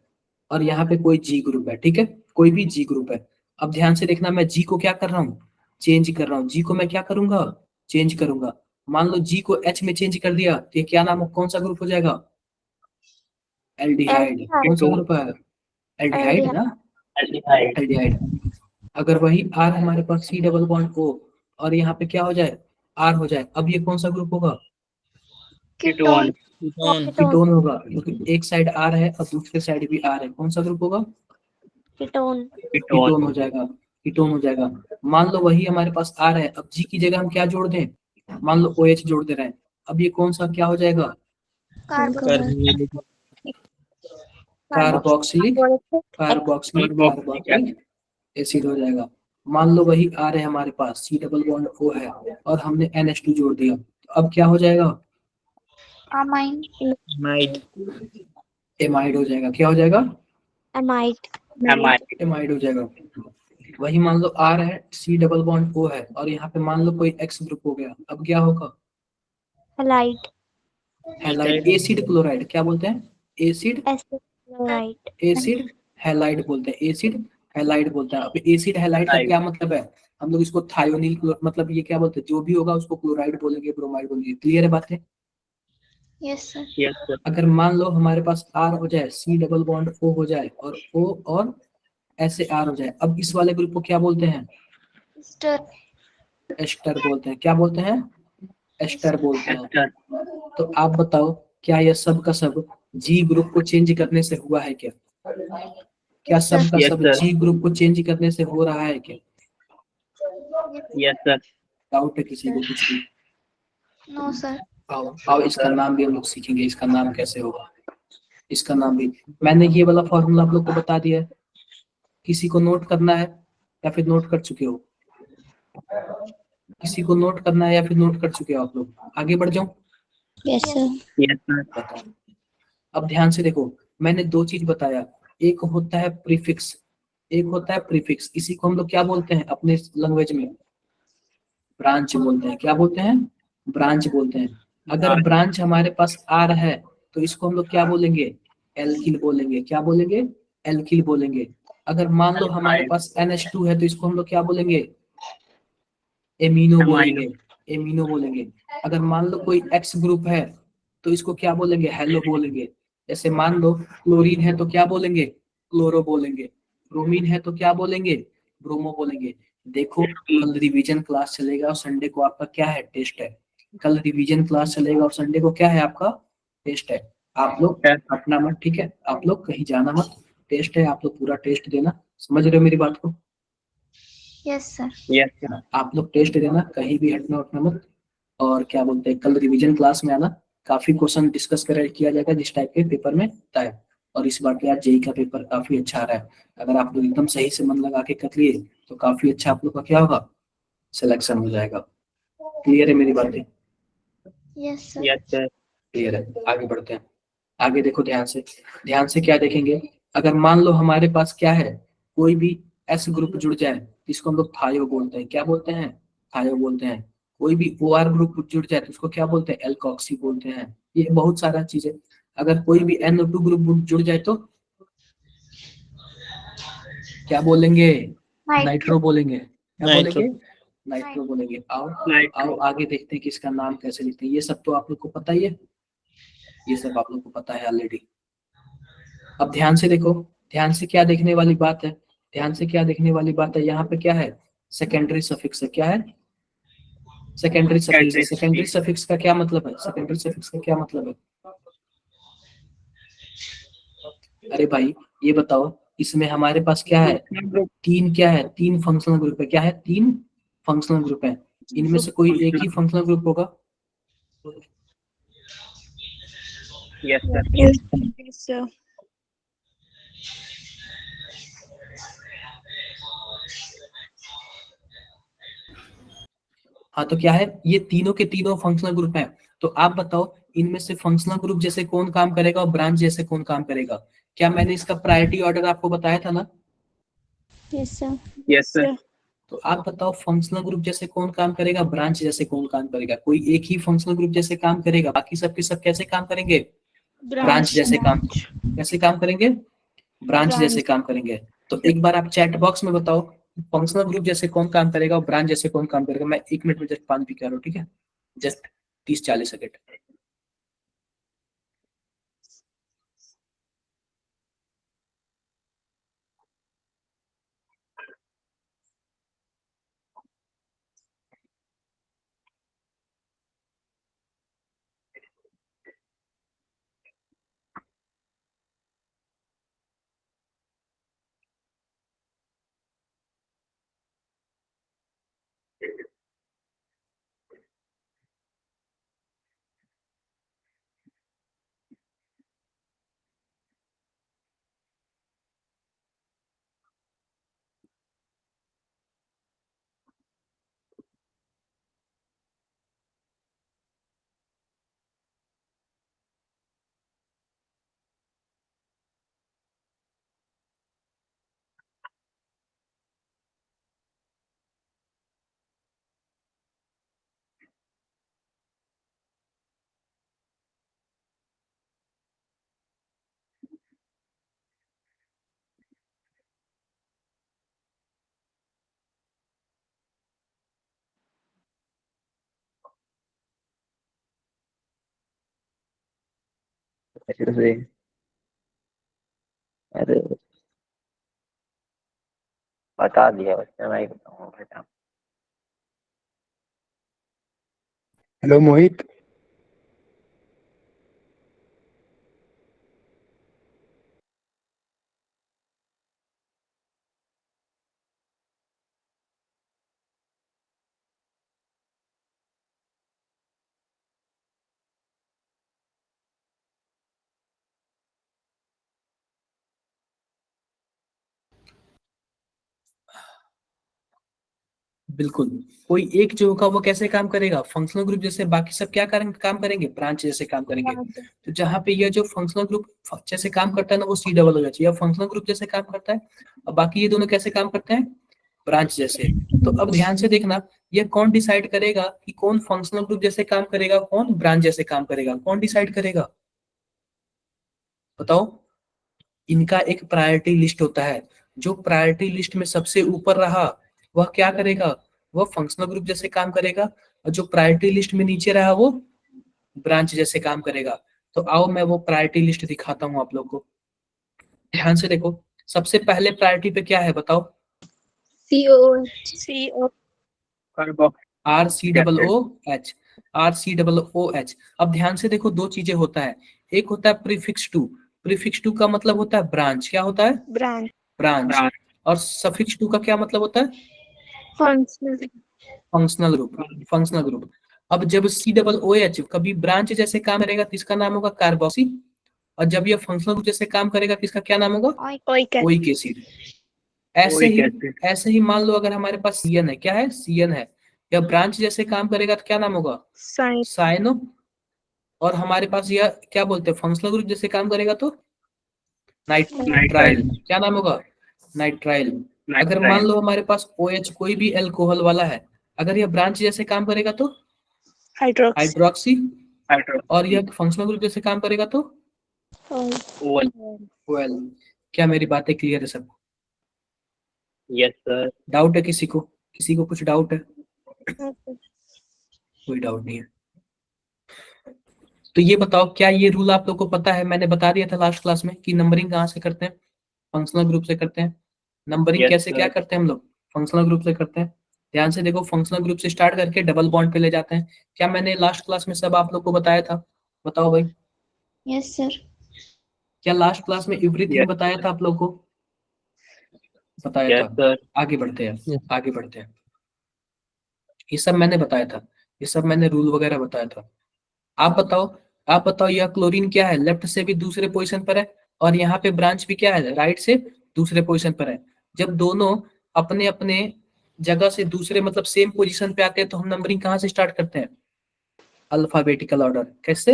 और यहाँ पे कोई G ग्रुप है। ठीक है, कोई भी G ग्रुप है। अब ध्यान से देखना, मैं G को क्या कर रहा हूँ? चेंज कर रहा हूँ। G को मैं क्या करूंगा? चेंज करूंगा। मान लो G को H में चेंज कर दिया तो ये क्या नाम, कौन सा ग्रुप हो जाएगा? एल्डिहाइड। कौन सा ग्रुप है? एल्डिहाइड ना, Aldehyde. एल्डिहाइड। अगर वही R हमारे पास C डबल बॉन्ड O और यहाँ पे क्या हो जाए? R हो जाए, अब ये कौन सा ग्रुप होगा? कीटोन। Ketone. कीटोन होगा, क्योंकि एक साइड R है और दूसरे साइड भी R है। कौन सा ग्रुप होगा? कीटोन। कीटोन हो जाएगा। कीटोन हो जाएगा। मान लो वही हमारे पास R है, अब G की जगह हम क्या जोड़ दें? मान लो OH जोड़ दे रहे हैं, अब ये कौन सा क्या हो जाएगा? Carbonylic. Carboxylic carboxylic carboxylic acid हो जाएगा। मान लो वही R है हमारे पास, C डबल बॉन्ड O है और हमने NH2 जोड़ दिया, तो अब क्या हो जाएगा? अमाइन। Amide. एमाइड हो जाएगा। क्या हो जाएगा? अमाइड। Amide. एमाइड हो जाएगा। वही मान लो R है, C डबल बॉन्ड O है और यहाँ पे मान लो कोई X ग्रुप हो गया, अब क्या होगा? हेलाइड। हैलाइड। Acid chloride. क्या बोलते हैं? Acid acid chloride. Acid halide बोलते हैं। एसिड हैलाइड बोलते हैं। अब एसिड हैलाइड का क्या मतलब है? हम लोग इसको थायोनिल मतलब ये क्या बोलते हैं, जो भी होगा उसको क्लोराइड बोलेंगे, ब्रोमाइड बोलेंगे। क्लियर है बातें? Yes sir. Yes, sir. अगर मान लो हमारे पास R हो जाए, C डबल बॉन्ड O हो जाए और O और ऐसे R हो जाए, अब इस वाले ग्रुप को क्या बोलते हैं? एस्टर। एस्टर बोलते हैं। क्या बोलते हैं? एस्टर बोलते हैं। Ester. तो आप बताओ, क्या यह सब का सब G ग्रुप को चेंज करने से हुआ है क्या? क्या सब का Yes, सब sir. G ग्रुप को चेंज करने से हो रहा है क्या? Yes, sir. डाउट है किसी को कुछ भी? No sir. आओ आओ, इसका नाम भी हम लोग सीखेंगे, इसका नाम कैसे होगा। इसका नाम भी। मैंने ये वाला फॉर्मूला आप लोग को बता दिया है, किसी को नोट करना है या फिर नोट कर चुके हो? किसी को नोट करना है या फिर नोट कर चुके हो आप लोग? आगे बढ़ जाऊं? Yes, sir. Yes, sir. बताओ। अब ध्यान से देखो, मैंने दो चीज बताया, एक होता है प्रीफिक्स, एक होता है प्रीफिक्स। इसी को हम लोग क्या बोलते हैं अपने लैंग्वेज में? ब्रांच बोलते हैं। क्या बोलते हैं? ब्रांच बोलते हैं। अगर ब्रांच हमारे पास आर है तो इसको हम लोग क्या बोलेंगे? एल्किल बोलेंगे। क्या बोलेंगे? एल्किल बोलेंगे। अगर मान लो हमारे पास NH2 है तो इसको हम लोग क्या बोलेंगे? एमिनो बोलेंगे। एमिनो बोलेंगे। अगर मान लो कोई एक्स ग्रुप है तो इसको क्या बोलेंगे? हेलो बोलेंगे। जैसे मान लो क्लोरीन है तो क्या बोलेंगे? क्लोरो बोलेंगे। ब्रोमीन है तो क्या बोलेंगे? ब्रोमो बोलेंगे। देखो, कल रिवीजन क्लास चलेगा और संडे को आपका क्या है? टेस्ट है। कल रिवीजन क्लास चलेगा और संडे को क्या है? आपका टेस्ट है। आप लोग हटना मत, ठीक है? आप लोग कहीं जाना मत, टेस्ट है, आप लोग पूरा टेस्ट देना। समझ रहे हो मेरी बात को? Yes, sir. Yes, sir. आप लोग टेस्ट देना, कहीं भी हटना उठना मत। और क्या बोलते हैं, कल रिवीजन क्लास में आना, काफी क्वेश्चन डिस्कस किया जाएगा जिस टाइप के पेपर में होता है। और इस बार क्या जेई का पेपर काफी अच्छा आ रहा है। अगर आप लोग एकदम सही से मन लगा के कर लिए तो काफी अच्छा आप लोग का क्या होगा? सिलेक्शन हो जाएगा। क्लियर है मेरी बातें? Yes, sir. Yes, sir. Clear है। आगे बढ़ते हैं। आगे देखो ध्यान से, ध्यान से क्या देखेंगे? अगर मान लो हमारे पास क्या है, कोई भी एस ग्रुप जुड़ जाए, इसको हम लोग थायो बोलते हैं। क्या बोलते हैं? थायो बोलते हैं। कोई भी OR ग्रुप जुड़ जाए तो उसको क्या बोलते हैं? एल्कोक्सी बोलते हैं। ये बहुत सारा चीज है। अगर कोई भी NO2 ग्रुप जुड़ जाए तो क्या बोलेंगे? नाइट्रो बोलेंगे। क्या Nitro. बोलेंगे? नाइट्रो बोलेंगे। आओ Nitro. आगे देखते हैं कि इसका नाम कैसे लिखते हैं। ये सब तो आप लोग को पता ही है, ये सब आप लोग को पता है ऑलरेडी। अब ध्यान से देखो, ध्यान से क्या देखने वाली बात है? ध्यान से क्या देखने वाली बात है? यहाँ पे क्या है? सेकेंडरी सफिक्स है। क्या है? सेकेंडरी सफिक्स है। सेकेंडरी सफिक्स का क्या मतलब है? सेकेंडरी सफिक्स का क्या मतलब है? अरे भाई, ये बताओ, इसमें हमारे पास क्या है? तीन क्या है? तीन फंक्शनल ग्रुप है। क्या है? तीन फंक्शनल ग्रुप है। इनमें से कोई एक ही फंक्शनल ग्रुप होगा। Yes, sir. Yes, yes, sir. हाँ, तो क्या है? ये तीनों के तीनों फंक्शनल ग्रुप हैं। तो आप बताओ, इनमें से फंक्शनल ग्रुप जैसे कौन काम करेगा और ब्रांच जैसे कौन काम करेगा? क्या मैंने इसका प्रायोरिटी ऑर्डर आपको बताया था ना? Yes, sir. Yes, sir. तो आप बताओ, फंक्शनल ग्रुप जैसे कौन काम करेगा, ब्रांच जैसे कौन काम करेगा? कोई एक ही फंक्शनल ग्रुप जैसे काम करेगा, बाकी सब के सब कैसे काम करेंगे? ब्रांच जैसे काम। कैसे काम करेंगे? ब्रांच जैसे काम करेंगे। तो एक बार आप चैट बॉक्स में बताओ, फंक्शनल ग्रुप जैसे कौन काम करेगा और ब्रांच जैसे कौन काम करेगा। मैं 1 मिनट में जस्ट पानी पी के आ रहा हूँ, ठीक है? Just 30-40 second. अरे बता दिया बच्चा, मैं ही बताऊंगा बेटा। हेलो मोहित। बिल्कुल। कोई एक जो होगा वो कैसे काम करेगा, फंक्शनल ग्रुप जैसे, बाकी सब क्या काम करेंगे, ब्रांच जैसे काम करेंगे। तो जहाँ पे ये जो फंक्शनल ग्रुप जैसे काम करता है ना, वो सी डबल होना चाहिए, फंक्शनल ग्रुप जैसे काम करता है, और बाकी ये दोनों कैसे काम करते हैं, ब्रांच जैसे। तो अब ध्यान से देखना, ये कौन डिसाइड करेगा कि कौन फंक्शनल ग्रुप जैसे काम करेगा, कौन ब्रांच जैसे काम करेगा, कौन डिसाइड करेगा, बताओ। इनका एक प्रायोरिटी लिस्ट होता है, जो प्रायोरिटी लिस्ट में सबसे ऊपर रहा वह क्या करेगा, वह फंक्शनल ग्रुप जैसे काम करेगा, और जो प्रायोरिटी लिस्ट में नीचे रहा वो ब्रांच जैसे काम करेगा। तो आओ मैं वो प्रायोरिटी लिस्ट दिखाता हूँ आप लोग को, ध्यान से देखो। सबसे पहले प्रायोरिटी पे क्या है बताओ, CO carbox R C double O H, R C double O H. अब ध्यान से देखो, दो चीजें होता है, एक होता है प्रीफिक्स टू, प्रीफिक्स टू का मतलब होता है ब्रांच, क्या होता है, branch ब्रांच। और सफिक्स टू का क्या मतलब होता है, functional functional group, functional group. अब जब सी डबल ओ एच कभी ब्रांच जैसे काम करेगा तो इसका नाम होगा कार्बोक्सी, और जब यह फंक्शनल ग्रुप जैसे काम करेगा तो इसका क्या नाम होगा, oic ओइक एसिड। ऐसे ओइक ही, एसिड ऐसे ही मान लो अगर हमारे पास सीएन है, क्या है, सीएन है, या ब्रांच जैसे काम करेगा तो क्या नाम होगा, sign साइनो। और हमारे पास यह क्या बोलते हैं, फंक्शनल ग्रुप जैसे काम करेगा तो नाइट्राइल, नाइट्राइल क्या नाम होगा, नाइट्राइल। अगर मान नाइट्राइल लो हमारे पास OH कोई भी अल्कोहल वाला है, अगर यह ब्रांच जैसे काम करेगा तो hydrox हाइड्रोक्सी, हाइड्रो और यह फंक्शनल ग्रुप जैसे काम करेगा तो oil ओल। OL। क्या मेरी बातें क्लियर है सब, यस सर। डाउट है किसी को, किसी को कुछ डाउट है, okay. कोई डाउट नहीं है। तो ये बताओ, क्या ये रूल आप लोग को पता है, मैंने बता दिया था लास्ट क्लास में कि नंबरिंग कहाँ से करते हैं, फंक्शनल ग्रुप से करते हैं। नंबरिंग यस कैसे क्या सर। करते हैं हम लोग, फंक्शनल ग्रुप से करते हैं। ध्यान से देखो, फंक्शनल ग्रुप से स्टार्ट करके डबल बॉन्ड पे ले जाते हैं। क्या मैंने लास्ट क्लास में सब आप लोग को बताया था, बताओ भाई। Yes sir. क्या लास्ट क्लास में एवरीथिंग यस बताया था आप लोग को, बताया यस था। सर। आगे बढ़ते हैं, आगे बढ़ते हैं। ये सब मैंने बताया था, ये सब मैंने रूल वगैरह बताया था। आप बताओ, आप बताओ, यह क्लोरीन क्या है, लेफ्ट से भी दूसरे पोजीशन पर है, और यहाँ पे ब्रांच भी क्या है, राइट से दूसरे पोजीशन पर है। जब दोनों अपने अपने जगह से दूसरे मतलब सेम पोजीशन पे आते हैं तो हम नंबरिंग कहाँ से स्टार्ट करते हैं, अल्फाबेटिकल ऑर्डर। कैसे,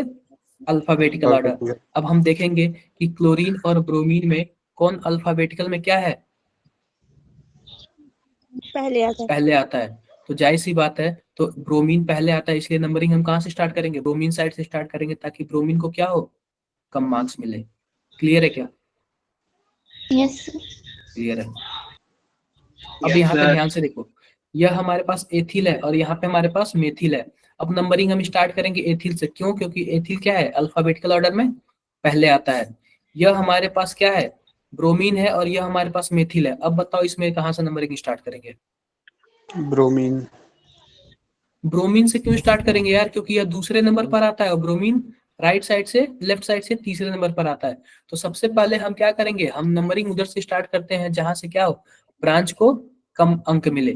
अल्फाबेटिकल ऑर्डर। अब हम देखेंगे कि क्लोरीन और ब्रोमीन में कौन अल्फाबेटिकल में क्या है, पहले आता है पहले आता है। तो जाहिर सी बात है, तो ब्रोमीन पहले आता है, इसलिए नंबरिंग हम कहाँ से स्टार्ट करेंगे, ब्रोमीन साइड से स्टार्ट करेंगे, ताकि ब्रोमीन को क्या हो, कम मार्क्स मिले। क्लियर है क्या, यस सर। क्लियर है। अब यस यहाँ पे सर। ध्यान से देखो, यह हमारे पास एथिल है और यहाँ पे हमारे पास मेथिल है। अब नंबरिंग हम स्टार्ट करेंगे एथिल से, क्यों, क्योंकि एथिल क्या है, अल्फाबेटिकल ऑर्डर में पहले आता है। यह हमारे पास क्या है, ब्रोमीन है, और यह हमारे पास मेथिल है। अब बताओ इसमें कहाँ से नंबरिंग स्टार्ट करेंगे, ब्रोमीन। ब्रोमीन से क्यों स्टार्ट करेंगे यार, क्योंकि यह दूसरे नंबर पर आता है, और ब्रोमीन राइट साइड से, लेफ्ट साइड से तीसरे नंबर पर आता है। तो सबसे पहले हम क्या करेंगे, हम नंबरिंग उधर से स्टार्ट करते हैं जहां से क्या हो, ब्रांच को कम अंक मिले।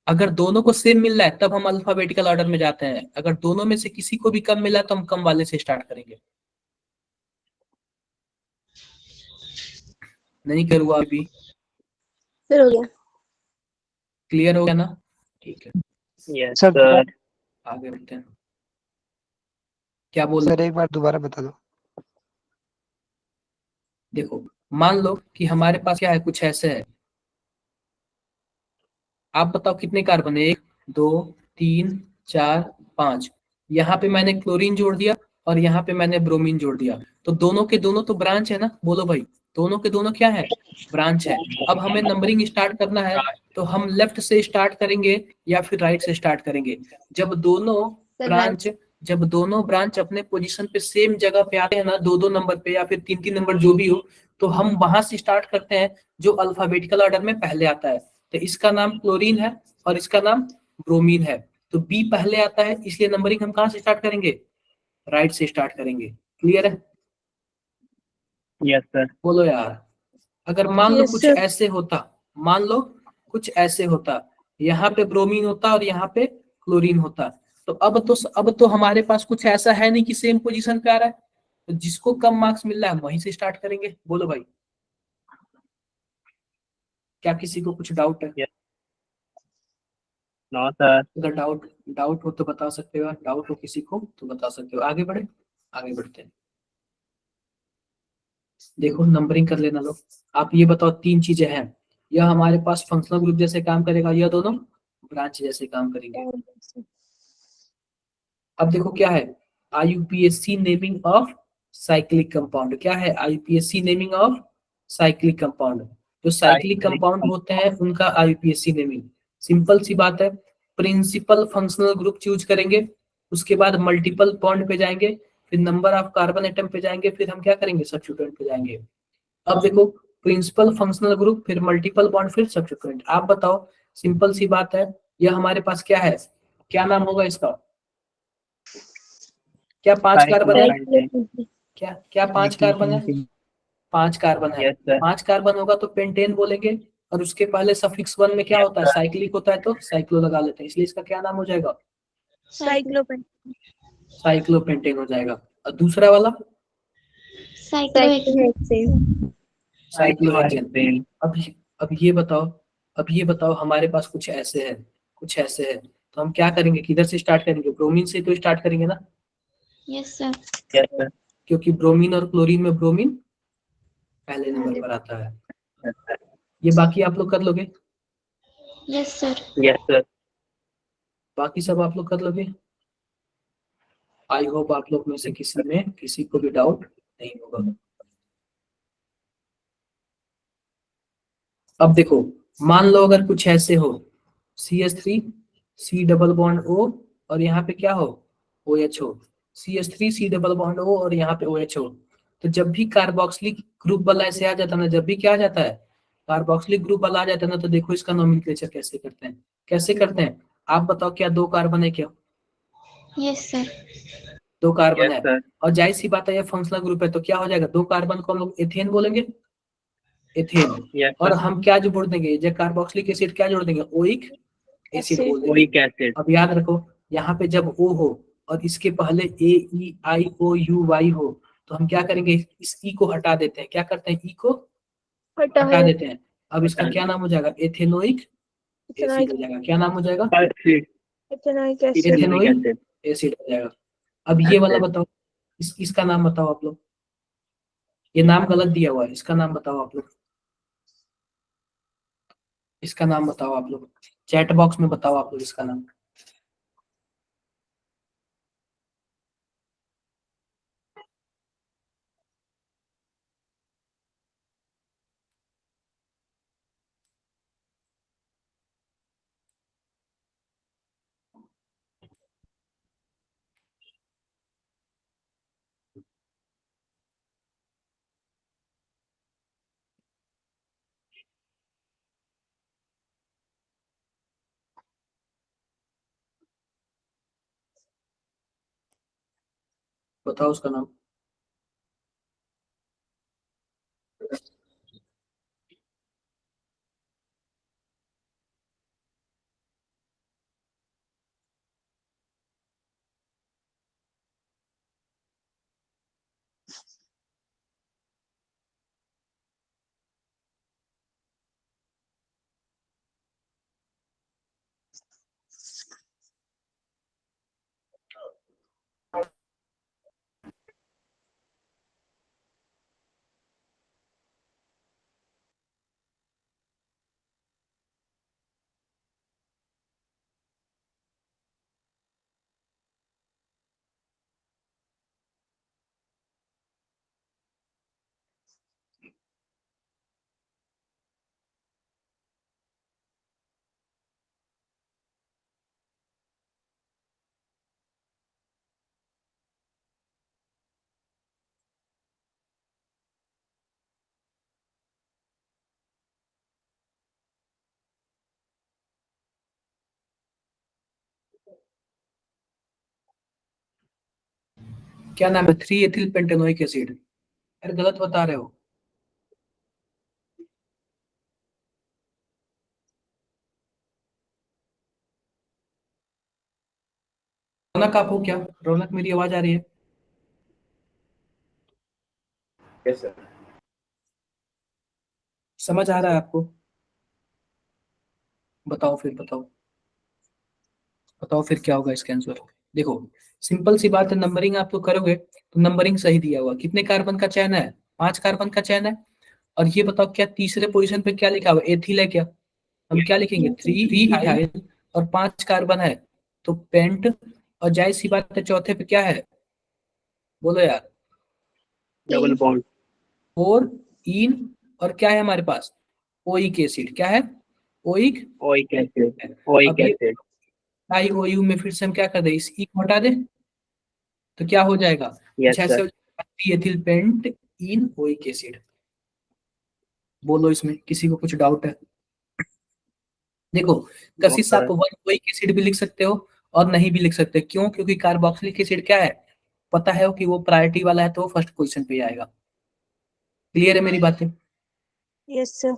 अगर दोनों को सेम मिल रहा है तब हम अल्फाबेटिकल ऑर्डर में जाते हैं, अगर दोनों में से किसी को भी कम मिला तो हम कम वाले से स्टार्ट करेंगे। नहीं कर हुआ अभी, फिर हो गया क्लियर हो गया ना, ठीक है। Yes sir sir. आगे बढ़ते हैं, क्या बोल, सर एक बार दोबारा बता दो। देखो मान लो कि हमारे पास क्या है, कुछ ऐसे है। आप बताओ कितने कार्बन है, 1 2 3 4 5। यहाँ पे मैंने क्लोरीन जोड़ दिया और यहाँ पे मैंने ब्रोमीन जोड़ दिया, तो दोनों के दोनों तो ब्रांच है ना, बोलो भाई, दोनों के दोनों क्या है, ब्रांच है। अब हमें नंबरिंग स्टार्ट करना है, तो हम लेफ्ट से स्टार्ट करेंगे या फिर राइट से स्टार्ट करेंगे। जब दोनों ब्रांच, जब दोनों ब्रांच अपने पोजीशन पे सेम जगह पे आते हैं ना, 2 2 नंबर पे या फिर 3 3 नंबर जो भी हो, तो हम वहां से स्टार्ट करते हैं जो अल्फाबेटिकल ऑर्डर में पहले आता है। तो इसका नाम क्लोरीन है और इसका नाम ब्रोमीन है। तो बी पहले आता है, इसलिए नंबरिंग हम कहाँ से स्टार्ट करेंगे, राइट से स्टार्ट करेंगे। क्लियर है, यस सर। बोलो यार। अगर मान लो यस कुछ सर ऐसे होता, मान लो कुछ ऐसे होता, यहाँ पे ब्रोमीन होता और यहाँ पे क्लोरीन होता, तो अब तो हमारे पास कुछ ऐसा है नहीं कि सेम पोजीशन पे आ रहा है, तो जिसको कम मार्क्स मिल रहा है वहीं से स्टार्ट करेंगे। बोलो भाई, क्या किसी को कुछ डाउट है, नो सर। अगर डाउट डाउट हो तो बता सकते हो, डाउट हो किसी को तो बता सकते हो। आगे बढ़े, आगे बढ़ते हैं। देखो नंबरिंग कर लेना लोग। आप ये बताओ, तीन चीजें हैं, यह हमारे पास फंक्शनल ग्रुप जैसे काम करेगा, यह दोनों ब्रांच जैसे काम करेंगे। अब देखो क्या है, IUPAC naming of cyclic compound. क्या है IUPAC naming of cyclic compound? जो साइक्लिक कंपाउंड होते हैं उनका आईयूपीएसी नेमिंग। सिंपल सी बात है, प्रिंसिपल फंक्शनल ग्रुप चूज करेंगे, उसके बाद मल्टीपल बॉन्ड पे जाएंगे, फिर नंबर ऑफ कार्बन एटम पे जाएंगे, फिर हम क्या करेंगे, सब्स्टिट्यूएंट पे जाएंगे। अब देखो, प्रिंसिपल फंक्शनल ग्रुप, फिर मल्टीपल बॉन्ड, फिर सब्स्टिट्यूएंट। आप बताओ, सिंपल सी बात है, यह हमारे पास क्या है, क्या नाम होगा इसका? क्या पांच कार्बन है? क्या क्या पांच कार्बन है? पांच कार्बन है। Yes sir. पांच कार्बन होगा तो पेंटेन बोलेंगे, और उसके पहले सफिक्स वन में क्या होता है, साइक्लिक होता है, तो साइक्लो लगा लेते हैं, इसलिए इसका क्या नाम हो जाएगा, साइक्लोपेंटेन। साइक्लोपेंटेन हो जाएगा। और दूसरा वाला साइक्लोहेक्सेन। साइक्लोहेक्सेन। अब अब ये बताओ, अब ये बताओ, हमारे पास कुछ ऐसे है, कुछ ऐसे है, तो हम क्या करेंगे, किधर से स्टार्ट करेंगे, ब्रोमीन से तो स्टार्ट करेंगे ना, यस सर। Yes sir. क्योंकि ब्रोमीन और क्लोरीन में ब्रोमीन पहले नंबर पर आता है। ये बाकी आप लोग कर लोगे, यस सर। Yes sir. बाकी सब आप लोग कर लोगे। आई होप आप लोग में से किसी में किसी को भी डाउट नहीं होगा। अब देखो, मान लो अगर कुछ ऐसे हो, CH3 C double bond O, और यहाँ पे क्या हो, OH हो। CH3 C double bond O और यहाँ पे OH हो। तो जब भी कार्बोक्सिलिक ग्रुप वाला ऐसे आ जाता है ना, जब भी क्या आ जाता है, कार्बोक्सिलिक ग्रुप वाला आ जाता है ना, तो देखो इसका नोमेनक्लेचर कैसे करते हैं, कैसे करते हैं। आप बताओ, क्या दो कार्बन है क्या? Yes sir. दो कार्बन यस है, सर। और जाहिर सी बात है ये फंक्शनल ग्रुप है, तो क्या हो जाएगा, दो कार्बन को हम लोग एथेन बोलेंगे, एथेन। यस और सर। हम क्या जोड़ देंगे, जो कार्बोक्सिलिक एसिड क्या जोड़ देंगे, ओइक एसिड बोल देंगे। Oic acid. अब याद रखो, यहाँ पे जब O हो और इसके पहले AEIOUY हो, तो हम क्या करेंगे, इस ई को हटा देते हैं, क्या करते हैं, ई को हटा देते हैं। अब इसका क्या नाम हो जाएगा, एथेनोइक एसिड हो जाएगा। क्या नाम हो जाएगा, इथेनॉइक एसिड। एथेनोइक एसिड हो जाएगा। अब ये वाला बताओ, इसका नाम बताओ आप लोग, ये नाम गलत दिया हुआ है, इसका नाम बताओ आप लोग, इसका नाम बताओ आप लोग, चैट बॉक्स में बताओ आप लोग इसका नाम। बताओ उसका नाम। क्या नाम है, 3 एथिल पेंटेनोइक एसिड। यार गलत बता रहे हो। रौनक आप हो क्या, रौनक मेरी आवाज आ रही है? Yes sir. समझ आ रहा है आपको? बताओ फिर बताओ। बताओ फिर क्या होगा इसका आंसर। देखो सिंपल सी बात है, नंबरिंग आप लोग करोगे तो नंबरिंग सही दिया हुआ, कितने कार्बन का चयन है, 5 कार्बन का चयन है। और ये बताओ क्या तीसरे पोजीशन पे क्या लिखा हुआ, एथिल है क्या, हम क्या लिखेंगे, 3 इथाइल और 5 कार्बन है तो पेंट। और जाहिर सी बात है चौथे पे क्या है, बोलो यार, डबल बॉन्ड। 4 इन, और क्या है हमारे पास, ओइक एसिड, क्या है, ओइक। Oic acid. ओइक अब ये एसिड। आई ओ यू में फिर से हम क्या कर दे, इस ई को हटा दे तो क्या हो जाएगा, यस कुछ ऐसे सर। हो जाएगा, ethyl pentanoic acid. बोलो इसमें किसी को कुछ डाउट है। देखो नो कशिश आप सर। वन ओइक एसिड भी लिख सकते हो और नहीं भी लिख सकते, क्यों, क्योंकि कार्बोक्सिलिक एसिड क्या है, पता है कि वो प्रायोरिटी वाला है तो वो फर्स्ट पोजीशन पे आएगा। क्लियर है मेरी बातें, Yes, sir.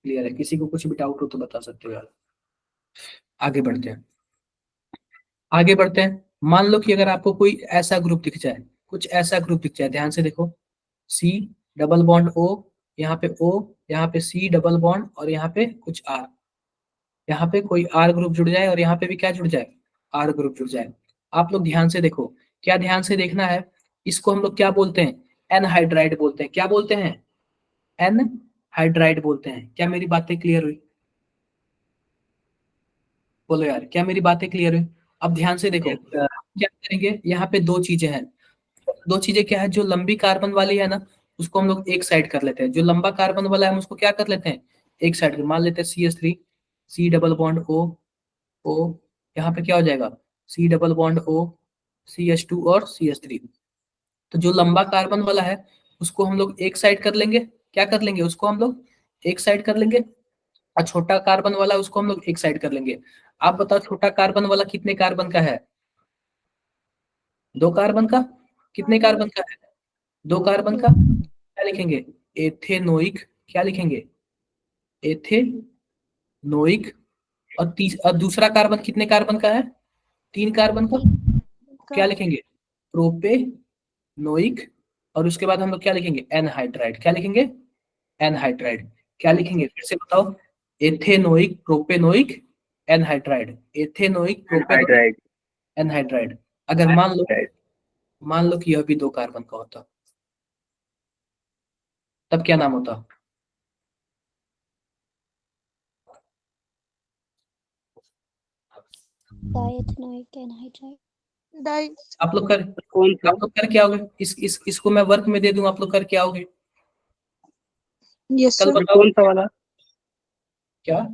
क्लियर है, किसी को कुछ भी डाउट हो तो बता सकते हो यार। आगे बढ़ते हैं, आगे बढ़ते हैं। मान लो कि अगर आपको कोई ऐसा ग्रुप दिख जाए, कुछ ऐसा ग्रुप दिख जाए, ध्यान से देखो, सी डबल बॉन्ड ओ, यहाँ पे ओ, यहाँ पे सी डबल बॉन्ड और यहाँ पे कुछ आर, यहाँ पे कोई आर ग्रुप जुड़ जाए और यहाँ पे भी क्या जुड़ जाए, आर ग्रुप जुड़ जाए। आप लोग ध्यान से देखो, क्या ध्यान से देखना है, इसको हम लोग क्या बोलते हैं, एनहाइड्राइड बोलते हैं, क्या बोलते हैं, एनहाइड्राइड बोलते हैं। क्या मेरी बातें क्लियर हुई, बोलो यार, क्या मेरी बातें क्लियर हुई। अब ध्यान से देखो, यस सर। क्या करेंगे, यहाँ पे दो चीजें हैं, दो चीजें क्या है, जो लंबी कार्बन वाली है ना उसको हम लोग एक साइड कर लेते हैं, जो लंबा कार्बन वाला है हम उसको क्या कर लेते हैं, एक साइड कर, मान लेते हैं CH3, C double bond O, ओ, यहाँ पे क्या हो जाएगा, C double bond O, CH2 और CH3। तो जो लंबा कार्बन वाला है उसको हम लोग एक साइड कर लेंगे, क्या कर लेंगे, उसको हम लोग एक साइड कर लेंगे, और छोटा कार्बन वाला उसको हम लोग एक साइड कर लेंगे। आप बताओ छोटा कार्बन वाला कितने कार्बन का है, 2 कार्बन का, कितने कार्बन का है, 2 कार्बन का, क्या लिखेंगे, एथेनोइक, क्या लिखेंगे, एथेनोइक। और दूसरा कार्बन कितने कार्बन का है, 3 कार्बन का, क्या लिखेंगे, प्रोपेनोइक। और उसके बाद हम लोग क्या लिखेंगे, एनहाइड्राइड, क्या लिखेंगे, एनहाइड्राइड। क्या लिखेंगे फिर से बताओ, ethanoic, propanoic, anhydride, ethanoic, propanoic, hydride. Anhydride. अगर मान लो कि यह भी 2 कार्बन का होता, तब क्या नाम होता, डायथेनोइक एनहाइड्राइड। Die. आप लोग कर, कौन सा? आप लोग कर क्या आओगे, इसको मैं वर्क में दे दूं, आप लोग कर क्या आओगे, Yes, कल sir. बताओगे कौन सा वाला? क्या,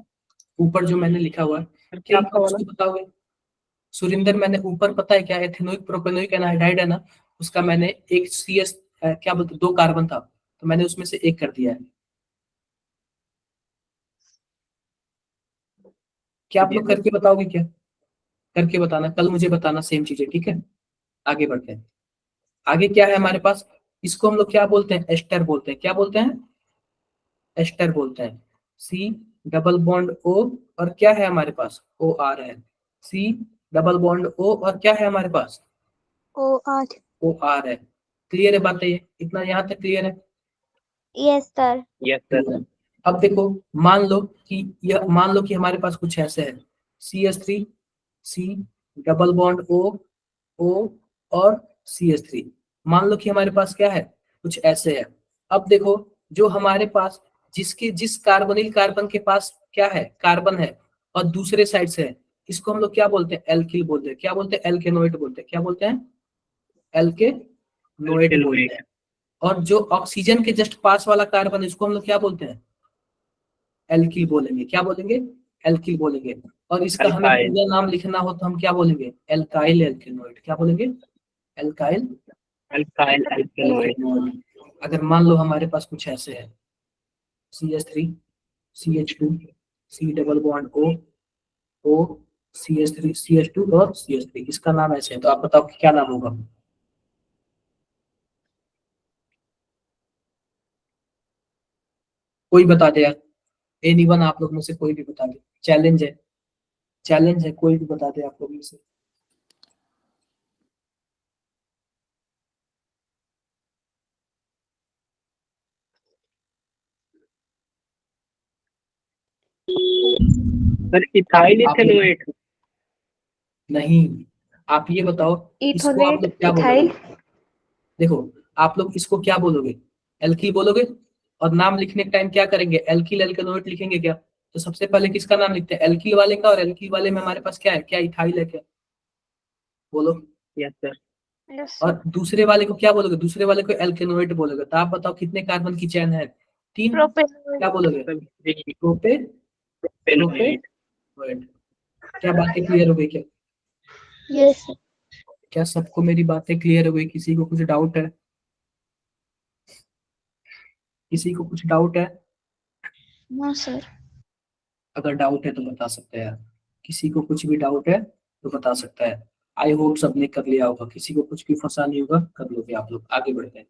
ऊपर जो मैंने लिखा हुआ है, क्या कौन आप सा लोग वाला? उसको बताओगे, सुरिंदर मैंने ऊपर पता है क्या, एथेनोइक प्रोपेनोइक एनहाइड्राइड है ना, उसका मैंने एक CS, क्या बोलते, 2 कार्बन था तो मैंने उसमें से एक कर दिया है। क्या आप लोग करके बताओगे क्या, करके बताना, कल मुझे बताना सेम चीजें, ठीक है। आगे बढ़ते हैं, आगे क्या है हमारे पास, इसको हम लोग क्या बोलते हैं, एस्टर बोलते हैं, क्या बोलते हैं, एस्टर बोलते हैं। सी डबल बॉन्ड O, और क्या है हमारे पास, OR है, सी डबल बॉन्ड O और क्या है हमारे पास, OR. OR है। क्लियर है बातें, ये इतना यहाँ तक क्लियर है। Yes sir. Yes sir. अब देखो, मान लो कि हमारे पास कुछ ऐसे है, CH3, C double bond O और CH3। मान लो कि हमारे पास क्या है, कुछ ऐसे है। अब देखो, जो हमारे पास जिस कार्बोनिल कार्बन के पास क्या है, कार्बन है, और दूसरे साइड से है, इसको हम लोग क्या बोलते हैं, एल्किल बोलते हैं, क्या बोलते हैं, एल्केनोइड बोलते हैं, क्या बोलते हैं, एल्केनोइड बोलते हैं। और जो ऑक्सीजन के जस्ट पास वाला कार्बन है इसको हम लोग क्या बोलते हैं, एल्किल बोलेंगे, क्या बोलेंगे, एल्किल बोलेंगे। और इसका हमें अल्काइल। पूरा नाम लिखना हो तो हम क्या बोलेंगे, एल्काइल एल्केनोइड, क्या बोलेंगे, एल्काइल अल्काइल एल्केनोइड। एल्केनोइड। अगर मान लो हमारे पास कुछ ऐसे है, CH3, CH2, C double bond O, CH3, CH2 और CH3, इसका नाम ऐसे है तो आप बताओ कि क्या नाम होगा, कोई बता दे यार, एनीवन, आप लोग में से कोई भी बता दे, चैलेंज है, चैलेंज है, कोई भी बता दे आप लोग में से। सर इथाइल आप लोग इथेनोएट। नहीं, आप ये बताओ इसको आप लोग क्या बोलोगे? देखो, आप लोग इसको क्या बोलोगे? एल्किल बोलोगे। और नाम लिखने के टाइम क्या करेंगे? एल्किल एल्केनोइड लिखेंगे क्या? तो सबसे पहले किसका नाम लिखते हैं? एल्किल वाले का। और एल्किल वाले में हमारे पास क्या है? क्या इथाइल है क्या? बोलो। Yes, sir. Yes, और sir. दूसरे वाले को क्या बोलोगे? दूसरे वाले को एल्केनोइड बोलोगे। तो आप बताओ कितने कार्बन की चेन है? 3। Propanoid. क्या बोलोगे? Sir, three. प्रोपे Propanoid. प्रोपेनोइड। क्या बातें क्लियर हो गई क्या? Yes, sir. क्या सबको मेरी बातें क्लियर हो गई? किसी को कुछ डाउट है? किसी को कुछ डाउट है? No, sir. अगर डाउट है तो बता सकते हैं। किसी को कुछ भी डाउट है तो बता सकता है। आई होप सबने कर लिया होगा। किसी को कुछ भी फंसा नहीं होगा, कर लोगे आप लोग। आगे बढ़ते हैं।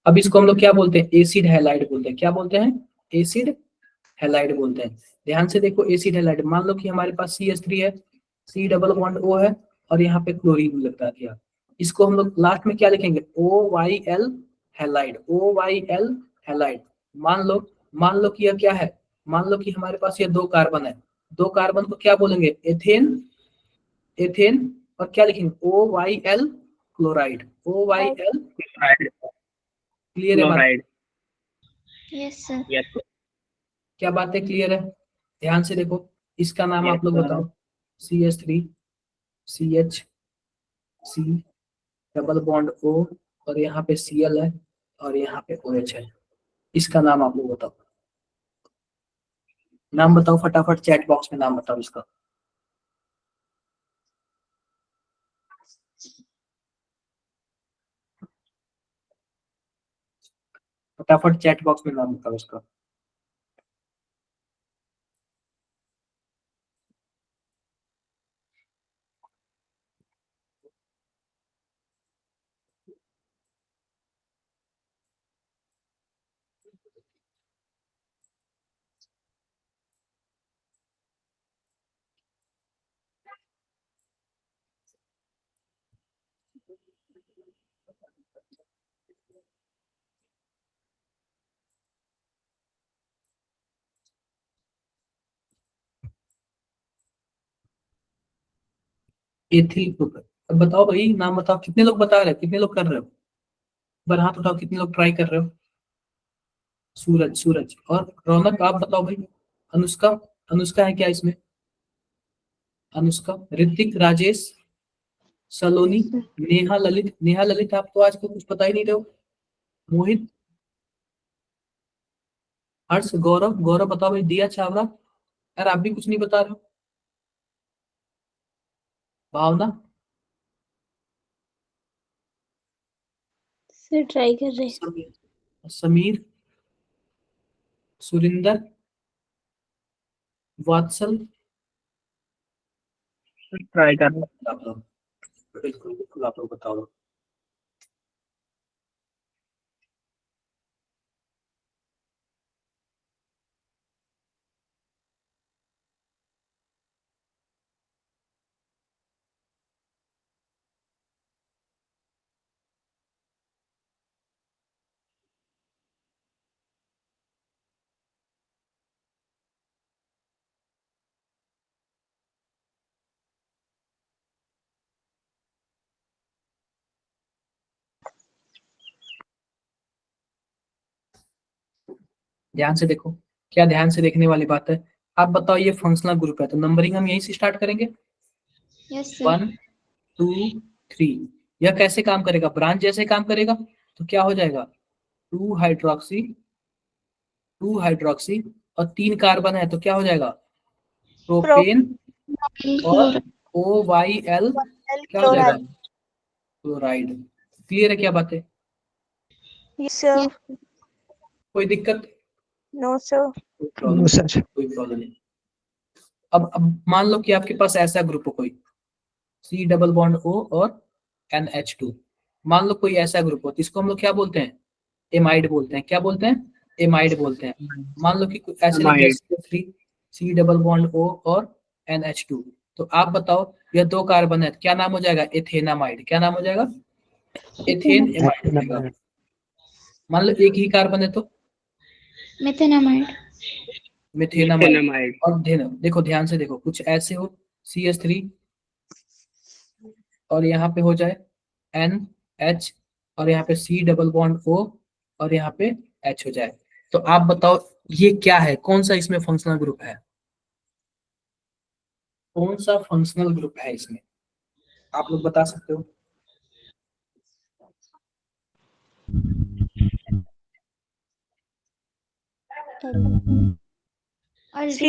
अब इसको हम लोग क्या बोलते हैं? एसिड हैलाइड बोलते हैं। क्या बोलते हैं? एसिड हैलाइड बोलते हैं। ध्यान से देखो, एसिड हैलाइड। मान लो कि हमारे पास CH3 है, C डबल बॉन्ड O है, और यहाँ पे क्लोरीन लगा दिया। इसको हम लोग लास्ट में क्या लिखेंगे? OYL halide. OYL halide. मान लो कि यह क्या है? मान लो कि हमारे पास ये 2 कार्बन है। 2 कार्बन को क्या बोलेंगे? एथेन। एथेन। और क्या लिखेंगे? OYL chloride. OYL। Chloride. Clear है बात? Chloride. Yes, sir. Yes, sir. क्या बातें क्लियर है? ध्यान से देखो, इसका नाम Yes, आप लोग sir. बताओ। CH3, CH, C double bond O, और यहाँ पे Cl है, और यहाँ पे OH है। इसका नाम आप लोग बताओ। नाम बताओ फटाफट, चैट बॉक्स में नाम बताओ इसका। फटाफट चैट बॉक्स में नाम बताओ इसका। Ethyl group. अब बताओ भाई, नाम बताओ। कितने लोग बता रहे हैं? कितने लोग कर रहे हो? एक बार हाथ उठाओ, कितने लोग ट्राई कर रहे हो? सूरज, सूरज और रौनक, आप बताओ भाई। अनुष्का, अनुष्का है क्या इसमें? अनुष्का, ऋतिक, राजेश, सलोनी, नेहा, ललित। नेहा, ललित, आप तो आज को कुछ पता ही नहीं रहे हो। मोहित, हर्ष, गौरव, गौरव बताओ भाई। दिया, छावरा, यार आप भी कुछ नहीं बता रहे हो। भावना, सर ट्राई कर रहे हैं। समीर, समीर, सुरिंदर, वात्सल। Try करना. आप लोग, बिल्कुल बिल्कुल आप लोग बताओ। ध्यान से देखो, क्या ध्यान से देखने वाली बात है। आप बताओ, ये फंक्शनल ग्रुप है तो नंबरिंग हम यहीं से स्टार्ट करेंगे। Yes, sir. 1 2 3। यह कैसे काम करेगा? ब्रांच जैसे काम करेगा। तो क्या हो जाएगा? 2 हाइड्रोक्सी, 2 हाइड्रोक्सी, और 3 कार्बन है तो क्या हो जाएगा? प्रोपेन और OYL। क्या हो जाएगा? Chloride. क्लोराइड। क्लियर है क्या बातें? Yes, sir. Yes. कोई दिक्कत? No, sir. कोई प्रॉब्लम? No, sir. कोई प्रॉब्लम नहीं। अब मान लो कि आपके पास ऐसा ग्रुप हो कोई, C डबल बॉन्ड O और NH2। मान लो कोई ऐसा ग्रुप हो तो इसको हम लोग क्या बोलते हैं? एमाइड बोलते हैं। क्या बोलते हैं? एमाइड बोलते हैं। मान लो कि ऐसे लिख दिया, Amide. CH3, C double bond O और NH2। तो आप बताओ, यह 2 कार्बन है, क्या नाम हो जाएगा? एथेनामाइड। क्या नाम हो जाएगा? एथेन एमाइड हो जाएगा। मान लो एक ही कार्बन है तो Methenamide. मिथेनामाइड। मिथेनामाइड। और देखो ध्यान से देखो, कुछ ऐसे हो CH3 और यहाँ पे हो जाए NH और यहाँ पे C डबल बॉन्ड O और यहाँ पे H हो जाए। तो आप बताओ ये क्या है, कौन सा इसमें फंक्शनल ग्रुप है, कौन सा फंक्शनल ग्रुप है इसमें, आप लोग बता सकते हो? C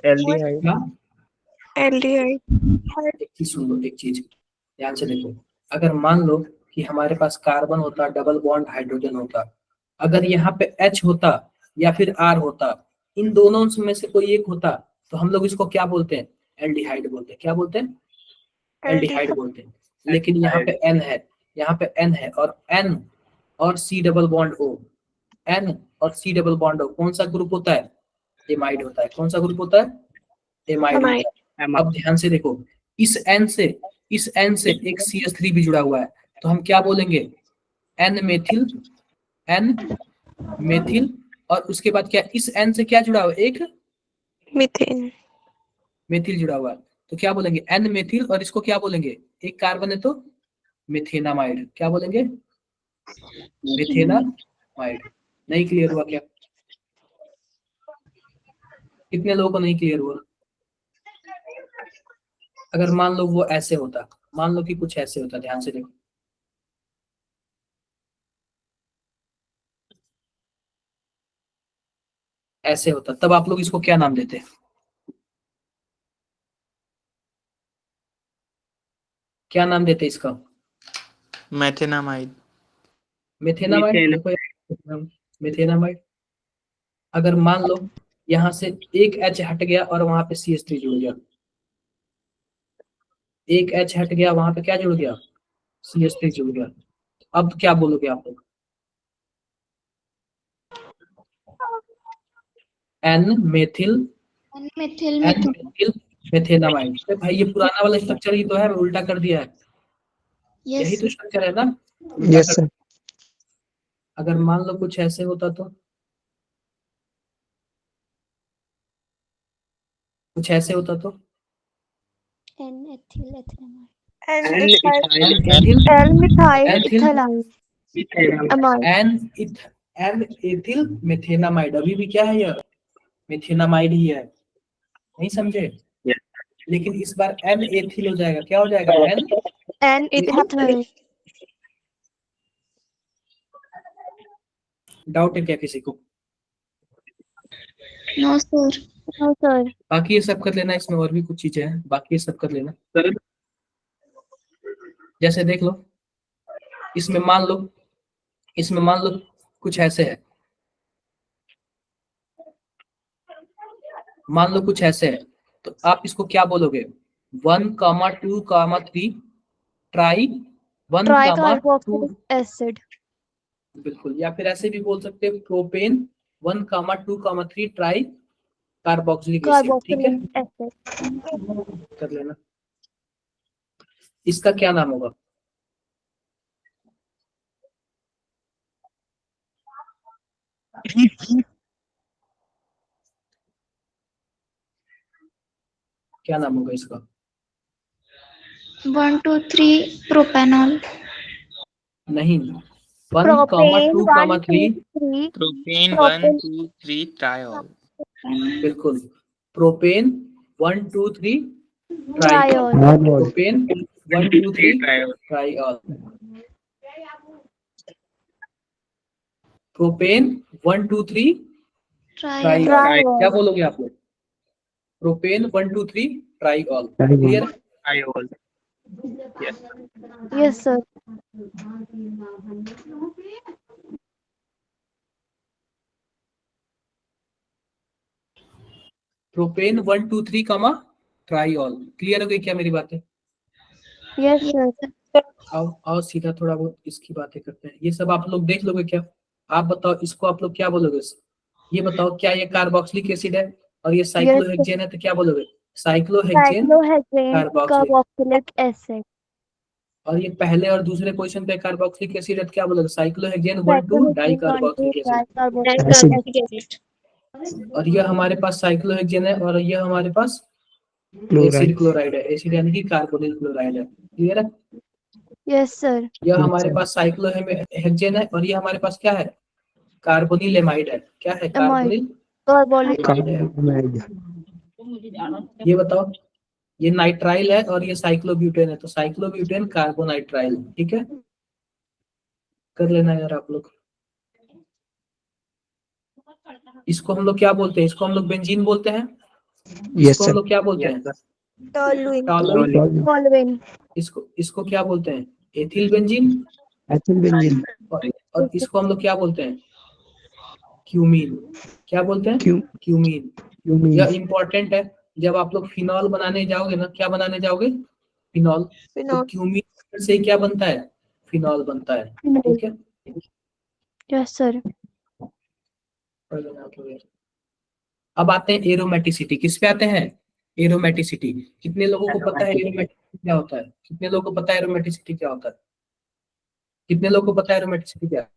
aldehyde. क्या? aldehyde. एक चीज सुन लो, एक चीज ध्यान से देखो। अगर मान लो कि हमारे पास कार्बन होता, डबल बॉन्ड हाइड्रोजन होता, अगर यहाँ पे H होता या फिर R होता, इन दोनों में से कोई एक होता, तो हम लोग इसको क्या बोलते हैं? एल्डिहाइड बोलते हैं। क्या बोलते हैं? एल्डिहाइड बोलते हैं। लेकिन यहाँ पे N है, यहाँ पे N है, और N और C double bond O, N और C डबल बॉन्ड O कौन सा ग्रुप होता है? एमाइड होता है। कौन सा ग्रुप होता है? एमाइड होता है। अब ध्यान से देखो, इस N से एक CH3 भी जुड़ा हुआ है, तो हम क्या बोलेंगे? N मेथिल, और उसके बाद क्या, इस N से क्या जुड़ा हुआ है? एक Methane. मेथिल जुड़ा हुआ है, तो क्या बोलेंगे? N मेथिल, और इसको क्या बोलेंगे? एक कार्बन है तो मिथेनामाइड। क्या बोलेंगे? मिथेनामाइड। नहीं क्लियर हुआ क्या? कितने लोगों को नहीं क्लियर हुआ? अगर मान लो वो ऐसे होता, मान लो कि कुछ ऐसे होता, ध्यान से देखो, ऐसे होता, तब आप लोग इसको क्या नाम देते? क्या नाम देते इसका? मेथेनामाइड। मिथेनामाइड। देखो मिथेनामाइड। अगर मान लो यहाँ से एक H हट गया और वहां पे CH3 जुड़ गया, एक H हट गया, वहां पे क्या जुड़ गया? CH3 जुड़ गया। अब क्या बोलोगे आप लोग? N methyl methanamide. तो भाई ये पुराना वाला स्ट्रक्चर ही तो है, उल्टा कर दिया है। यही तो स्ट्रक्चर है ना? उल्टा यस कर- सर। अगर मान लो कुछ ऐसे होता तो, कुछ ऐसे होता तो N-ethyl. N-ethyl L-methyl Ethyl. ethylamide. N-ethyl मेथेनामाइड। अभी भी क्या है? यह मेथेनामाइड ही है, नहीं समझे? लेकिन इस बार N-ethyl हो जाएगा। क्या हो जाएगा? N-ethyl. डाउट है क्या किसी को? No sir. No, sir. बाकी ये सब कर लेना, इसमें और भी कुछ चीजें हैं, बाकी ये सब कर लेना। जैसे देख लो, इसमें मान लो कुछ ऐसे है, मान लो कुछ ऐसे है, तो आप इसको क्या बोलोगे? 1,2,3 ट्राई 1,2। Tricarboxylic acid. बिल्कुल। या फिर ऐसे भी बोल सकते हैं, प्रोपेन 1,2,3 ट्राई कार्बोक्सिलिक एसिड। ठीक है, Carboxylic acid. कर लेना। इसका क्या नाम होगा? क्या नाम होगा इसका? 1 2 3 प्रोपेनॉल। नहीं, Propane 1,2,3 1,2,3. Propane Propane. 1 2 3 ट्रायोल। बिल्कुल। Propane 1 2 3 triol. Triol. Propane 1 2 3 triol. Propane 1 2 3 triol. Triol. क्या बोलोगे आप लोग? Propane 1 2 3 triol. Clear? Triol. Yes, sir. Propane 1 2 3 comma triol. Clear हो गई क्या मेरी बातें? Yes, sir. आओ सीधा थोड़ा बहुत इसकी बातें करते हैं। ये सब आप लोग देख लोगे क्या? आप बताओ, इसको आप लोग क्या बोलोगे? ये बताओ, क्या ये कार्बोक्सिलिक एसिड है और ये साइक्लोहेक्सेन है, तो क्या बोलोगे? Cyclohexane Cyclohexane carboxylic. carboxylic acid. और ये पहले और दूसरे क्वेश्चन पे कार्बोक्सिलिक एसिड है, तो क्या बोलोगे? Cyclohexane 1 2 di carboxylic acid. Dicarboxylic acid. और यह हमारे पास साइक्लोहेक्सेन है और यह हमारे पास क्लोराइड। एसिड क्लोराइड है। एसिड यानी कि कार्बोनिल क्लोराइड है। क्लियर है? Yes, sir. यह हमारे पास साइक्लोहेक्सेन है और यह हमारे पास क्या है? कार्बोनिल एमाइड है। क्या है? Carbonyl Carbolic. कार्बोनाइड। ये बताओ, ये नाइट्राइल है और ये साइक्लोब्यूटेन है, तो साइक्लोब्यूटेन कार्बोनाइट्राइल। ठीक है, कर लेना यार आप लोग। इसको हम लोग क्या बोलते हैं? इसको हम लोग बेंजीन बोलते हैं। यस इसको हम सर। लोग क्या बोलते हैं? Toluene. टॉलुइन। Toluene. इसको क्या बोलते हैं? Ethyl benzene. Ethyl benzene. और इसको हम लोग क्या बोलते हैं? क्यूमीन। क्या बोलते हैं? क्यों? क्यूमीन। क्यूमीन। यह इंपॉर्टेंट है। जब आप लोग फिनॉल बनाने जाओगे ना, क्या बनाने जाओगे? फिनॉल। तो क्यूमीन से क्या बनता है? फिनॉल बनता है। ठीक है, Yes, sir. अब आते हैं एरोमेटिसिटी। किस पे आते हैं? एरोमेटिसिटी। कितने लोगों को पता है एरोमेटिसिटी क्या होता है? कितने लोगों को पता है एरोमेटिसिटी क्या होता है? कितने लोगों को पता है एरोमेटिसिटी क्या है?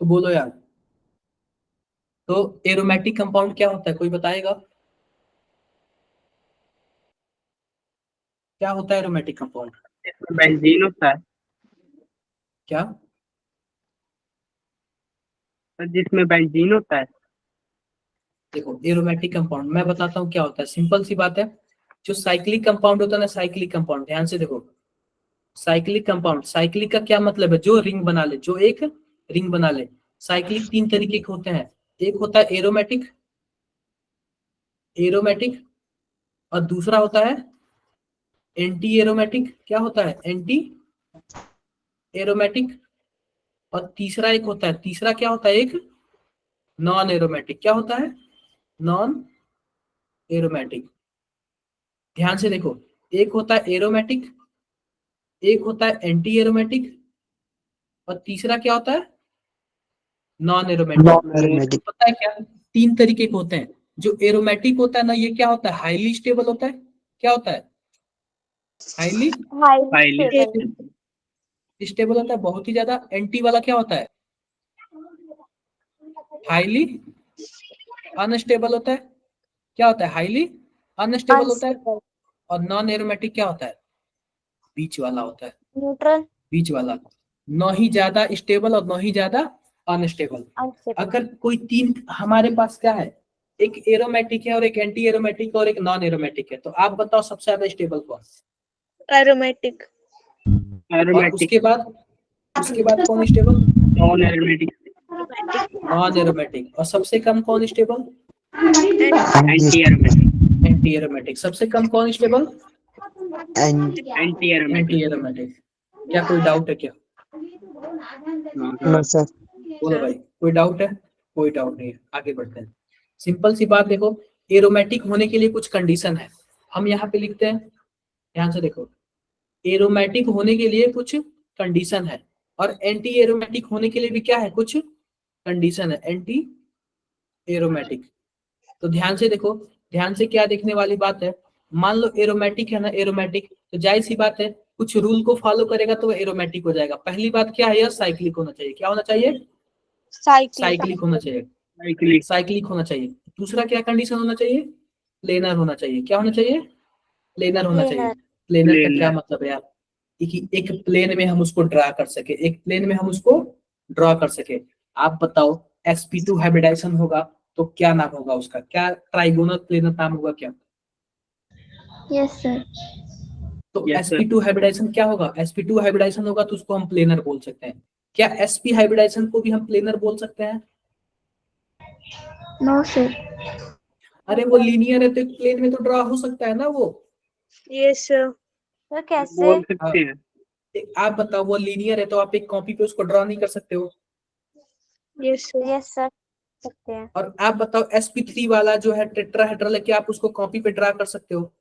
तो बोलो यार। तो एरोमेटिक कंपाउंड क्या होता है? कोई बताएगा क्या होता है एरोमेटिक कंपाउंड? बेंजीन होता है क्या? जिसमें बेंजीन होता है। देखो, एरोमेटिक कंपाउंड मैं बताता हूँ क्या होता है। सिंपल सी बात है। जो साइक्लिक कंपाउंड होता है ना, साइक्लिक कंपाउंड, ध्यान से देखो। साइक्लिक कंपाउंड, साइक्लिक का क्या मतलब है? जो रिंग बना ले, जो एक रिंग बना ले। साइक्लिक 3 तरीके के होते हैं। एक होता है एरोमेटिक, एरोमेटिक, और दूसरा होता है एंटी एरोमेटिक। क्या होता है? Anti aromatic. और तीसरा एक होता है, तीसरा क्या होता है? एक नॉन एरोमेटिक। क्या होता है? Non aromatic. ध्यान से देखो, एक होता है एरोमेटिक, एक होता है एंटी एरोमेटिक, और तीसरा क्या होता है? Non aromatic. एरोमेटिक। पता है क्या? 3 तरीके के होते हैं। जो एरोमेटिक होता है ना, ये क्या होता है? हाईली स्टेबल होता है। क्या होता है? हाईली हाईली स्टेबल होता है, बहुत ही ज्यादा। एंटी वाला क्या होता है? हाईली अनस्टेबल होता है। क्या होता है? हाईली अनस्टेबल होता है। और नॉन एरोमेटिक क्या होता है? बीच वाला होता है। Neutral. बीच वाला, न ही ज्यादा स्टेबल और न ही ज्यादा अनस्टेबल। अगर कोई 3 हमारे पास क्या है? एक एरोमेटिक है और एक एंटी एरोमेटिक और एक नॉन एरोमेटिक है, तो आप बताओ सबसे ज्यादा स्टेबल कौन? Aromatic. और उसके बाद कौन stable? Non aromatic. Non aromatic. और सबसे कम कौन stable? Anti aromatic. Anti aromatic. सबसे कम कौन stable? Anti aromatic. Anti aromatic. क्या कोई डाउट है क्या? No sir. बोलो भाई, कोई डाउट है? कोई डाउट नहीं है, आगे बढ़ते हैं। सिंपल सी बात देखो, एरोमेटिक होने के लिए कुछ कंडीशन है। हम यहाँ पे लिखते हैं, ध्यान से देखो। एरोमेटिक होने के लिए कुछ कंडीशन है, और एंटी एरोमेटिक होने के लिए भी क्या है? कुछ कंडीशन है। Anti aromatic. तो ध्यान से देखो, ध्यान से क्या देखने वाली बात है। मान लो एरोमेटिक है ना, एरोमेटिक, तो जाहिर सी बात है कुछ रूल को फॉलो करेगा तो एरोमेटिक हो जाएगा। पहली बात क्या है? यह साइक्लिक होना चाहिए। क्या होना चाहिए? साइक्लिक होना चाहिए। साइक्लिक होना चाहिए। दूसरा क्या कंडीशन होना चाहिए? प्लेनर होना चाहिए। क्या होना चाहिए? प्लेनर होना चाहिए। प्लेनर का क्या मतलब है यार? एक प्लेन में हम उसको ड्रा कर सके, एक प्लेन में हम उसको ड्रॉ कर सके। आप बताओ, sp2 हाइब्रिडाइजेशन होगा तो क्या नाम होगा उसका? क्या ट्राइगोनल प्लेनर नाम होगा क्या? Yes, sir. तो Yes, sir. sp2 हाइब्रिडाइजेशन क्या होगा? sp2 हाइब्रिडाइजेशन होगा तो उसको हम प्लेनर बोल सकते हैं। क्या sp हाइब्रिडाइजेशन को भी हम प्लेनर बोल सकते हैं? No, sir. अरे वो लीनियर है तो एक प्लेन में तो ड्रॉ हो सकता है ना वो। Yes, sir. तो कैसे? बोल सकते हैं। आप बताओ, वो लीनियर है तो आप एक कॉपी पे उसको ड्रॉ नहीं कर सकते हो। Yes, sir. Yes, sir. सकते हैं। और आप बताओ, sp3 वाला जो है टेट्राहेड्रल है, क्या आप उसको कॉपी पे ड्रा कर सकते हो?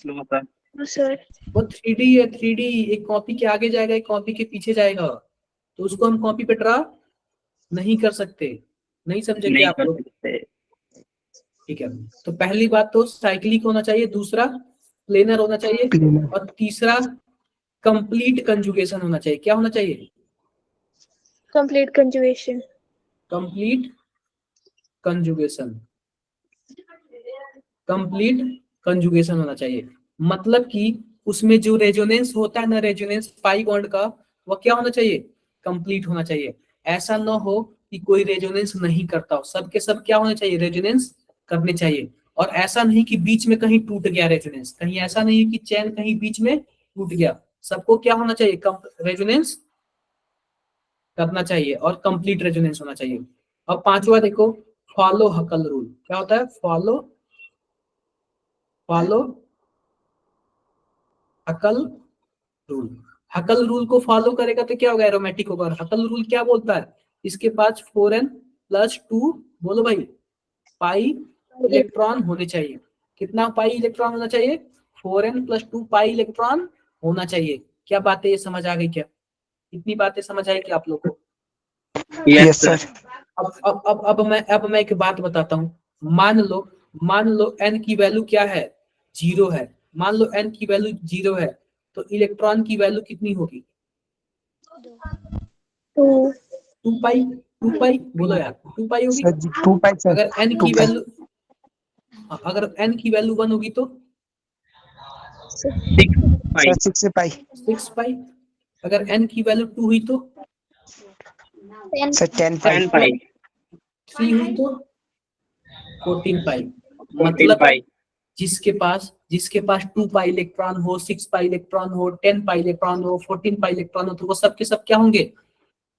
No sir. No, sir. वो 3D है। 3D एक कॉपी के आगे जाएगा, एक कॉपी के पीछे जाएगा, तो उसको हम कॉपी पे ड्रा नहीं कर सकते, नहीं समझे नहीं क्या आप कर लोग? सकते। ठीक है, तो पहली बात तो साइक्लिक होना चाहिए, दूसरा प्लेनर होना चाहिए, प्लेनर और तीसरा कंप्लीट कंजुगेशन होना चाहिए। क्या होना चाहिए? Complete conjugation. Complete conjugation, complete conjugation होना चाहिए। मतलब कि उसमें जो रेजोनेंस होता है ना, रेजोनेंस पाई बॉन्ड का, वह क्या होना चाहिए? कंप्लीट होना चाहिए। ऐसा ना हो कि कोई रेजोनेंस नहीं करता हो, सबके सब क्या होने चाहिए? रेजोनेंस करने चाहिए। और ऐसा नहीं कि बीच में कहीं टूट गया रेजोनेंस, कहीं ऐसा नहीं है कि चैन कहीं बीच में टूट गया। सबको क्या होना चाहिए? रेजोनेंस करना चाहिए और कंप्लीट रेजोनेंस होना चाहिए। अब पांचवा देखो, फॉलो हकल रूल। क्या होता है? Follow हकल rule. हकल रूल को फॉलो करेगा तो क्या होगा? एरोमेटिक होगा। और हकल रूल क्या बोलता है? इसके पास 4n+2, बोलो भाई, पाई इलेक्ट्रॉन होने चाहिए। कितना पाई इलेक्ट्रॉन होना चाहिए? 4n+2 पाई इलेक्ट्रॉन होना चाहिए। क्या बातें ये समझ आ गई क्या? इतनी बातें समझ आई क्या आप लोग को? Yes sir. अब मैं एक बात बताता हूँ। मान लो n की वैल्यू क्या है? 0 है। मान लो n की वैल्यू 0 है, तो इलेक्ट्रॉन की वैल्यू कितनी होगी? 2. 2 पाई। 2 पाई बोलो यार, 2 पाई होगी। सर जी 2 पाई सर। अगर n 2 की पाई। वैल्यू अगर n की वैल्यू 1 होगी तो 6 पाई। सर 6 पाई। 6 पाई। अगर n की वैल्यू 2 हुई तो 10. सर 10 पाई। 10 पाई। 3 हुई तो 14 पाई। 14 मतलब पाई। जिसके पास 2 पाई इलेक्ट्रॉन हो, 6 पाई इलेक्ट्रॉन हो, 10 पाई इलेक्ट्रॉन हो, 14 पाई इलेक्ट्रॉन हो, तो वो सबके सब क्या होंगे?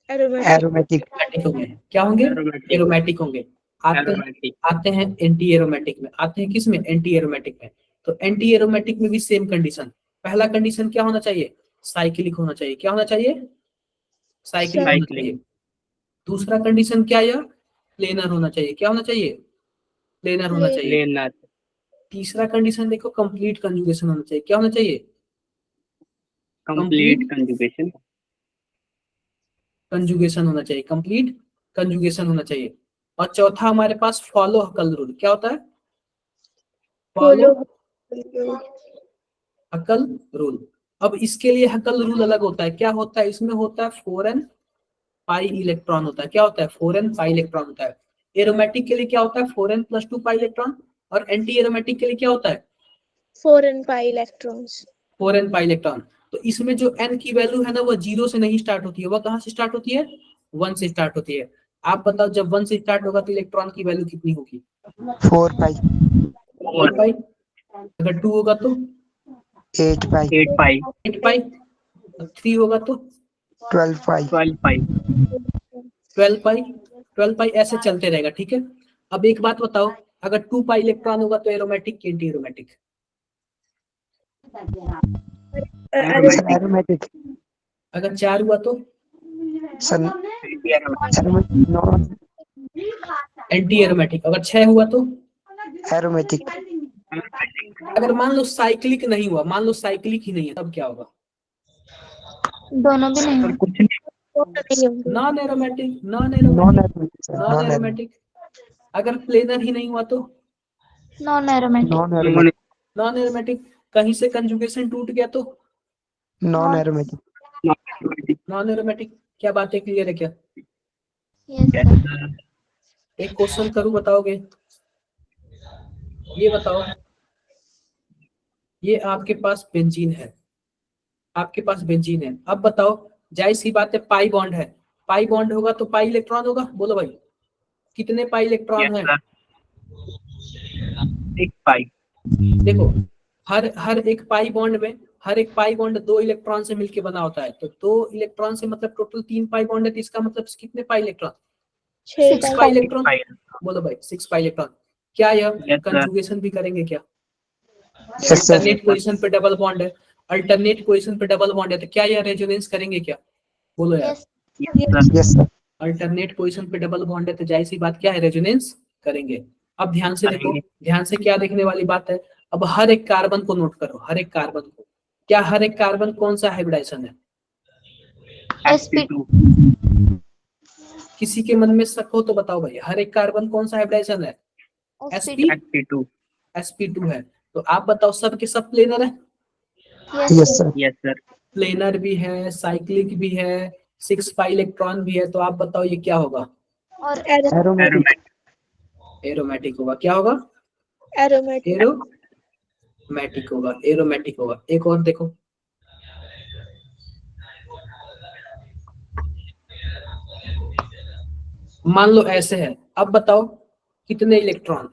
Aromatic. एरोमेटिक। एरोमेटिक होंगे। क्या होंगे? एरोमेटिक। एरोमेटिक होंगे। एरोमेटिक। आते हैं एंटी एरोमेटिक में। आते हैं किस में? एंटी एरोमेटिक में। तो एंटी एरोमेटिक में भी सेम कंडीशन। पहला कंडीशन क्या होना चाहिए? साइक्लिक होना चाहिए। क्या होना चाहिए? साइक्लिक होना साइक्लिक। चाहिए। दूसरा कंडीशन क्या है? प्लेनर होना चाहिए। क्या होना चाहिए? प्लेनर होना चाहिए। लेना। तीसरा कंडीशन देखो, कंप्लीट कंजुगेशन होना चाहिए। क्या होना चाहिए? Complete conjugation. कंजुगेशन होना चाहिए। कंप्लीट कंजुगेशन होना चाहिए। और चौथा हमारे पास फॉलो हकल रूल। क्या होता है? Follow Follow. हकल रूल। अब इसके लिए हकल रूल अलग होता है। क्या होता है इसमें? होता है 4n पाई इलेक्ट्रॉन होता है। क्या होता है? 4n पाई इलेक्ट्रॉन होता है। एरोमेटिक के लिए क्या होता है? 4n+2 pi electron. और एंटी एरोमेटिक के लिए क्या होता है? 4 and pi electrons. 4n pi electron. तो इसमें जो n की वैल्यू है ना, वो 0 से नहीं स्टार्ट होती है। वह कहाँ से स्टार्ट होती है? 1 से स्टार्ट होती है। आप बताओ, जब 1 से स्टार्ट होगा तो इलेक्ट्रॉन की वैल्यू कितनी होगी? 4 पाई। 4 पाई। अगर 2 होगा तो 8 पाई। 8 पाई। 8 पाई। 3 होगा तो 12 पाई। 12 पाई। 12 पाई। 12 पाई ऐसे चलते रहेगा। ठीक है। अब एक बात बताओ, अगर 2 पाई इलेक्ट्रॉन होगा तो एरोमेटिक की एंटी एरोमेटिक? Sir aromatic. अगर 4 हुआ तो सर एंटी एरोमेटिक। अगर 6 हुआ तो एरोमेटिक। अगर मान लो साइक्लिक नहीं हुआ, मान लो साइक्लिक ही नहीं है, तब क्या होगा? दोनों भी नहीं। कुछ नहीं। Non aromatic. Non aromatic sir. Non aromatic. अगर प्लेनर ही नहीं हुआ तो non aromatic. Non aromatic. Non aromatic. कहीं से कंजुगेशन टूट गया तो नॉन एरोमेटिक। Non aromatic. क्या बातें क्लियर है क्या? Yes sir. एक क्वेश्चन करूं, बताओगे? ये बताओ, ये आपके पास बेंजीन है, आपके पास बेंजीन है। अब बताओ, जाहिर सी बात है, पाई बॉन्ड है। पाई बॉन्ड होगा तो पाई इलेक्ट्रॉन होगा। बोलो भाई, कितने पाई इलेक्ट्रॉन है? 6 पाई। देखो, हर एक पाई बॉन्ड में, हर एक पाई बॉन्ड 2 इलेक्ट्रॉन से मिलकर बना होता है। तो 2 इलेक्ट्रॉन से मतलब टोटल 3 पाई बॉन्ड है। तो इसका मतलब कितने पाई इलेक्ट्रॉन? 6 pi electron. बोलो भाई, 6 पाई इलेक्ट्रॉन। क्या यह कंजुगेशन भी करेंगे क्या? Yes sir. अल्टरनेट पोजीशन पे डबल बॉन्ड है। अल्टरनेट पोजीशन पे डबल बॉन्ड है, तो क्या यह रेजोनेंस करेंगे क्या? बोलो यार। Yes. Yes sir. Alternate position पे डबल बॉन्ड है, तो जाहिर सी बात क्या है? रेजोनेंस करेंगे। अब ध्यान से देखो, ध्यान से क्या देखने वाली बात है। अब हर एक कार्बन को नोट करो, हर एक कार्बन को। क्या हर एक कार्बन कौन सा हाइब्रिडाइजेशन है? sp2। किसी के मन में शक हो तो बताओ भाई, हर एक कार्बन कौन सा हाइब्रिडाइजेशन है? sp sp2 sp2 है। तो आप बताओ सब के सब प्लेनर है? Yes, sir. yes sir planar भी है, साइक्लिक भी है, 6 पाई इलेक्ट्रॉन भी है। तो आप बताओ ये क्या होगा? और Aromatic. एरोमेटिक होगा। क्या होगा? aromatic, एरोमेटिक होगा, एरोमेटिक होगा। एक और देखो, मान लो ऐसे है, अब बताओ कितने electron?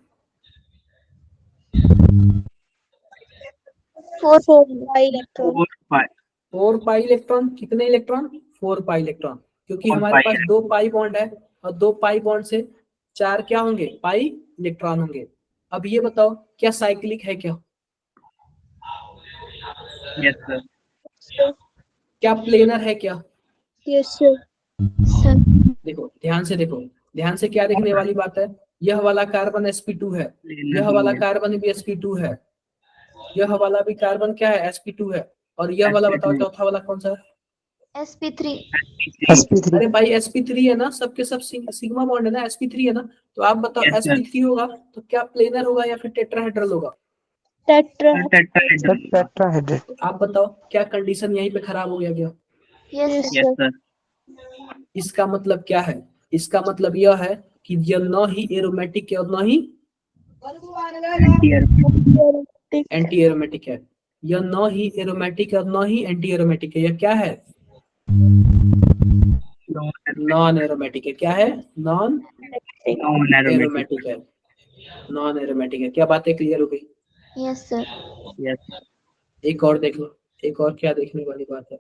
4 pi electron, 4 5 4 pi electron. कितने इलेक्ट्रॉन? 4 पाई इलेक्ट्रॉन, क्योंकि 4 हमारे pi पास 2 पाई बॉन्ड है और 2 पाई बॉन्ड से 4 क्या होंगे? पाई इलेक्ट्रॉन होंगे। अब ये बताओ क्या साइक्लिक है क्या? yes sir sir, क्या प्लेनर है क्या? yes sir, सर देखो ध्यान से, देखो ध्यान से, क्या देखने वाली बात है? यह वाला कार्बन sp2 है, यह वाला कार्बन भी sp2 है, यह वाला भी कार्बन क्या है? sp2 है। और यह वाला बताओ sp2 चौथा वाला कौन सा है? sp3 sp3. अरे भाई sp3 है ना, सबके सब सिग्मा बॉन्ड है ना, sp3 है ना। तो आप बताओ Yes, sir. sp3 होगा तो क्या प्लेनर होगा या फिर टेट्राहेड्रल होगा? tetra, tetrahedral Tetrahedral. तो आप बताओ क्या कंडीशन यहीं पे खराब हो गया क्या? यस yes sir इसका मतलब क्या है? इसका मतलब यह है कि यह न ही एरोमेटिक है और न ही anti-aromatic एंटी एरोमेटिक है। यह न ही एरोमेटिक है और न ही एंटी एरोमेटिक है। यह क्या है? नॉन एरोमेटिक है। क्या है? नॉन non-aromatic एरोमेटिक है, नॉन एरोमेटिक है। क्या बातें क्लियर हो गई? यस सर yes एक और देख लो, एक और क्या देखने वाली बात है?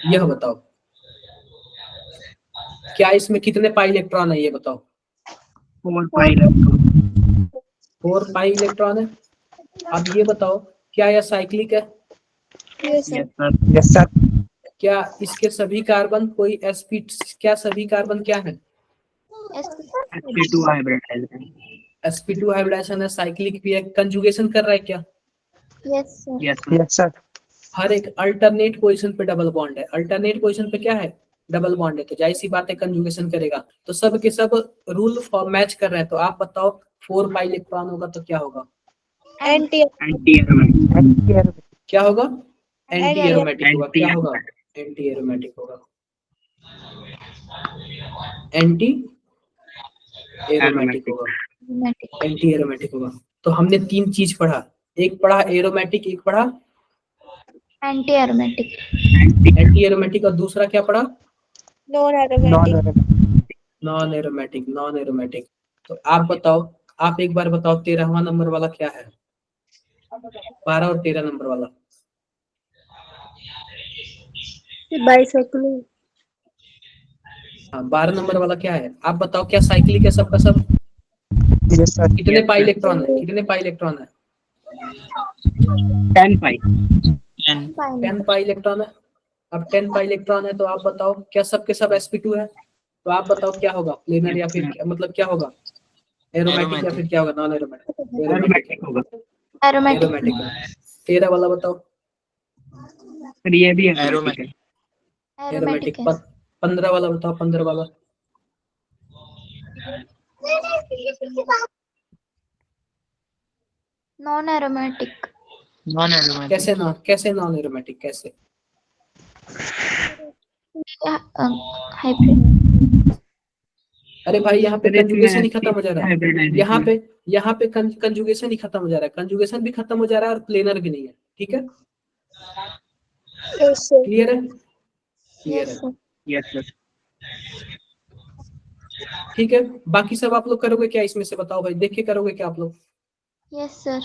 यह बताओ क्या इसमें कितने पाई इलेक्ट्रॉन है? ये बताओ। 4 pi electron 4 पाई इलेक्ट्रॉन है। अब ये बताओ क्या यह साइक्लिक है? yes sir, yes sir Yes, sir. क्या इसके सभी कार्बन कोई sp, क्या सभी कार्बन क्या है? sp2 hybridization sp2 हाइब्रिडाइजेशन है, साइक्लिक भी है, कंजुगेशन कर रहा है क्या? Yes sir yes sir Yes, sir. हर एक अल्टरनेट पोजीशन पे डबल बॉन्ड है। अल्टरनेट पोजीशन पे क्या है? डबल बॉन्ड है। तो जाहिर सी बात है कंजुगेशन करेगा। तो सब के सब रूल मैच कर रहे हैं। तो आप बताओ 4 पाई इलेक्ट्रॉन होगा तो क्या होगा? anti, anti-aromatic Anti-aromatic. क्या होगा? एंटी Anti- एरोमेटिक होगा। क्या होगा? एंटी एरोमेटिक होगा, एंटी एरोमेटिक होगा, एंटी एरोमेटिक होगा। तो हमने 3 चीज पढ़ा, एक पढ़ा एरोमेटिक, एक पढ़ा एंटी एरोमेटिक एंटी एरोमेटिक और दूसरा क्या पढ़ा? non-aromatic, Non-aromatic. Non aromatic, non aromatic. तो आप बताओ, आप एक बार बताओ 13वां नंबर वाला क्या है? 12 और 13 नंबर वाला। bicyclic, हाँ 12 नंबर वाला क्या है? आप बताओ क्या साइक्लिक है सबका सब? Yes, sir. कितने Yes, पाई sir. इलेक्ट्रॉन है? कितने पाई इलेक्ट्रॉन है? 10 pi 10 पाई इलेक्ट्रॉन है। अब 10 पाई इलेक्ट्रॉन है तो आप बताओ क्या सबके सब sp2 है? तो आप बताओ क्या होगा? प्लेनर या फिर मतलब क्या होगा? एरोमेटिक या फिर क्या होगा? Non aromatic? एरोमेटिक aromatic होगा एरोमेटिक एरोमेटिक है। 13 वाला बताओ। sir ये भी aromatic है एरोमेटिक। एरोमेटिक है 15 वाला बताओ, 15 वाला। नॉन एरोमेटिक non-aromatic कैसे नॉन एरोमेटिक कैसे? हाइब्रिड अरे भाई यहाँ पे सर इसमें कंजुगेशन ही खत्म हो जा रहा है। hybridization यहाँ पे कंजुगेशन ही खत्म हो जा रहा है। कंजुगेशन भी खत्म हो जा रहा है और प्लेनर भी नहीं है। ठीक है, yes sir, क्लियर है? क्लियर यस है, सर yes sir ठीक है। बाकी सब आप लोग करोगे क्या इसमें से? बताओ भाई, देख के करोगे क्या आप लोग? यस सर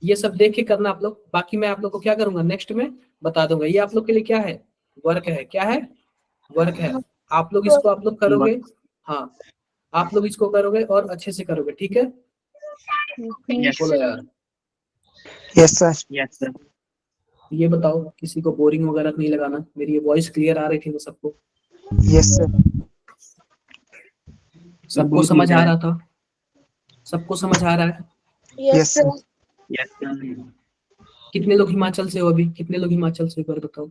ये सब देख के करना आप लोग। बाकी मैं आप लोग को क्या करूंगा नेक्स्ट में बता दूंगा। ये आप लोग के लिए क्या है? वर्क है। क्या है? वर्क है। आप लोग इसको आप लोग करोगे। हाँ, आप लोग इसको करोगे और अच्छे से करोगे। ठीक है, yes बोलो यार। Yes, sir. yes sir ये बताओ किसी को बोरिंग वगैरह नहीं लगाना। मेरी ये वॉइस क्लियर आ रही थी वो सबको? Yes, sir. सबको बहुत समझ मजा आ आया। रहा था? सबको समझ आ रहा है? yes Yes, sir, sir. yes sir कितने लोग हिमाचल से हो अभी? कितने लोग हिमाचल से, एक बार बताओ।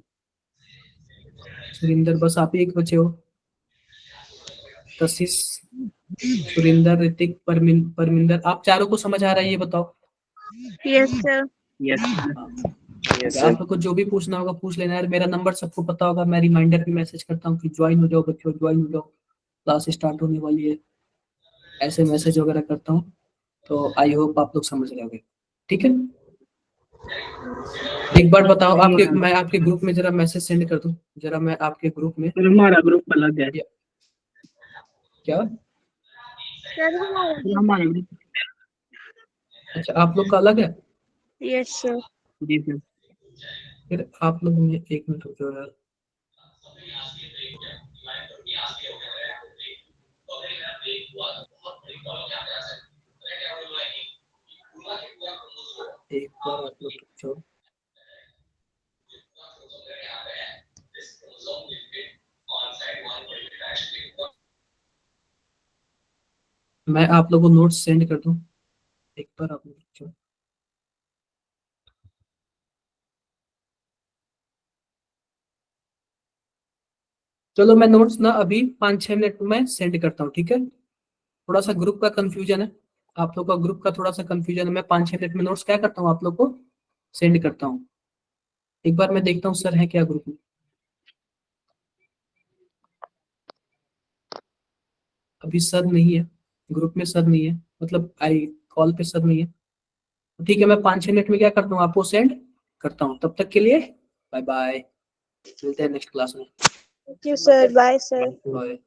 सुरिंदर, बस आप ही एक बचे हो। कशिश, सुरिंदर, ऋतिक, परमिंदर, आप चारों को समझ आ रहा है ये बताओ? Yes, sir. Yes. Yes, आप लोग को जो भी पूछना होगा पूछ लेना यार, मेरा नंबर सबको पता होगा, मैं रिमाइंडर भी मैसेज करता हूँ कि ज्वाइन हो जाओ बच्चों, ज्वाइन हो जाओ, क्लास स्टार्ट होने वाली है, ऐसे मैसेज वगैरह करता हूँ। तो आई होप आप लोग समझ रहे होंगे, ठीक है। एक बार बताओ आपके, मैं आपके ग्रुप में जरा मैसेज सेंड कर दूं, जरा मैं आपके ग्रुप में। सर हमारा ग्रुप अलग है। क्या? Sir, हमारा सर हमारा ग्रुप। अच्छा, आप लोग का अलग है? Yes, sir. जी सर। फिर आप लोग में एक मिनट रुको यार। एक बार आप लोग रुक जाओ। मैं आप लोगों को नोट्स सेंड कर दूं, एक बार आप लोग रुक जाओ। चलो मैं नोट्स ना अभी 5-6 मिनट में सेंड करता हूँ, ठीक है। थोड़ा सा ग्रुप का कंफ्यूजन है, आप लोग का ग्रुप का थोड़ा सा कंफ्यूजन है। मैं 5-6 मिनट में नोट्स क्या करता हूँ, आप लोग को सेंड करता हूँ। एक बार मैं देखता हूँ सर है क्या ग्रुप में। अभी सर नहीं है ग्रुप में, सर नहीं है, मतलब आई कॉल पे सर नहीं है। ठीक है, मैं 5-6 मिनट में क्या करता हूँ, आपको सेंड करता हूँ। तब तक के लिए बाय बाय, मिलते हैं नेक्स्ट क्लास में। Thank you, sir. Bye, sir. Bye.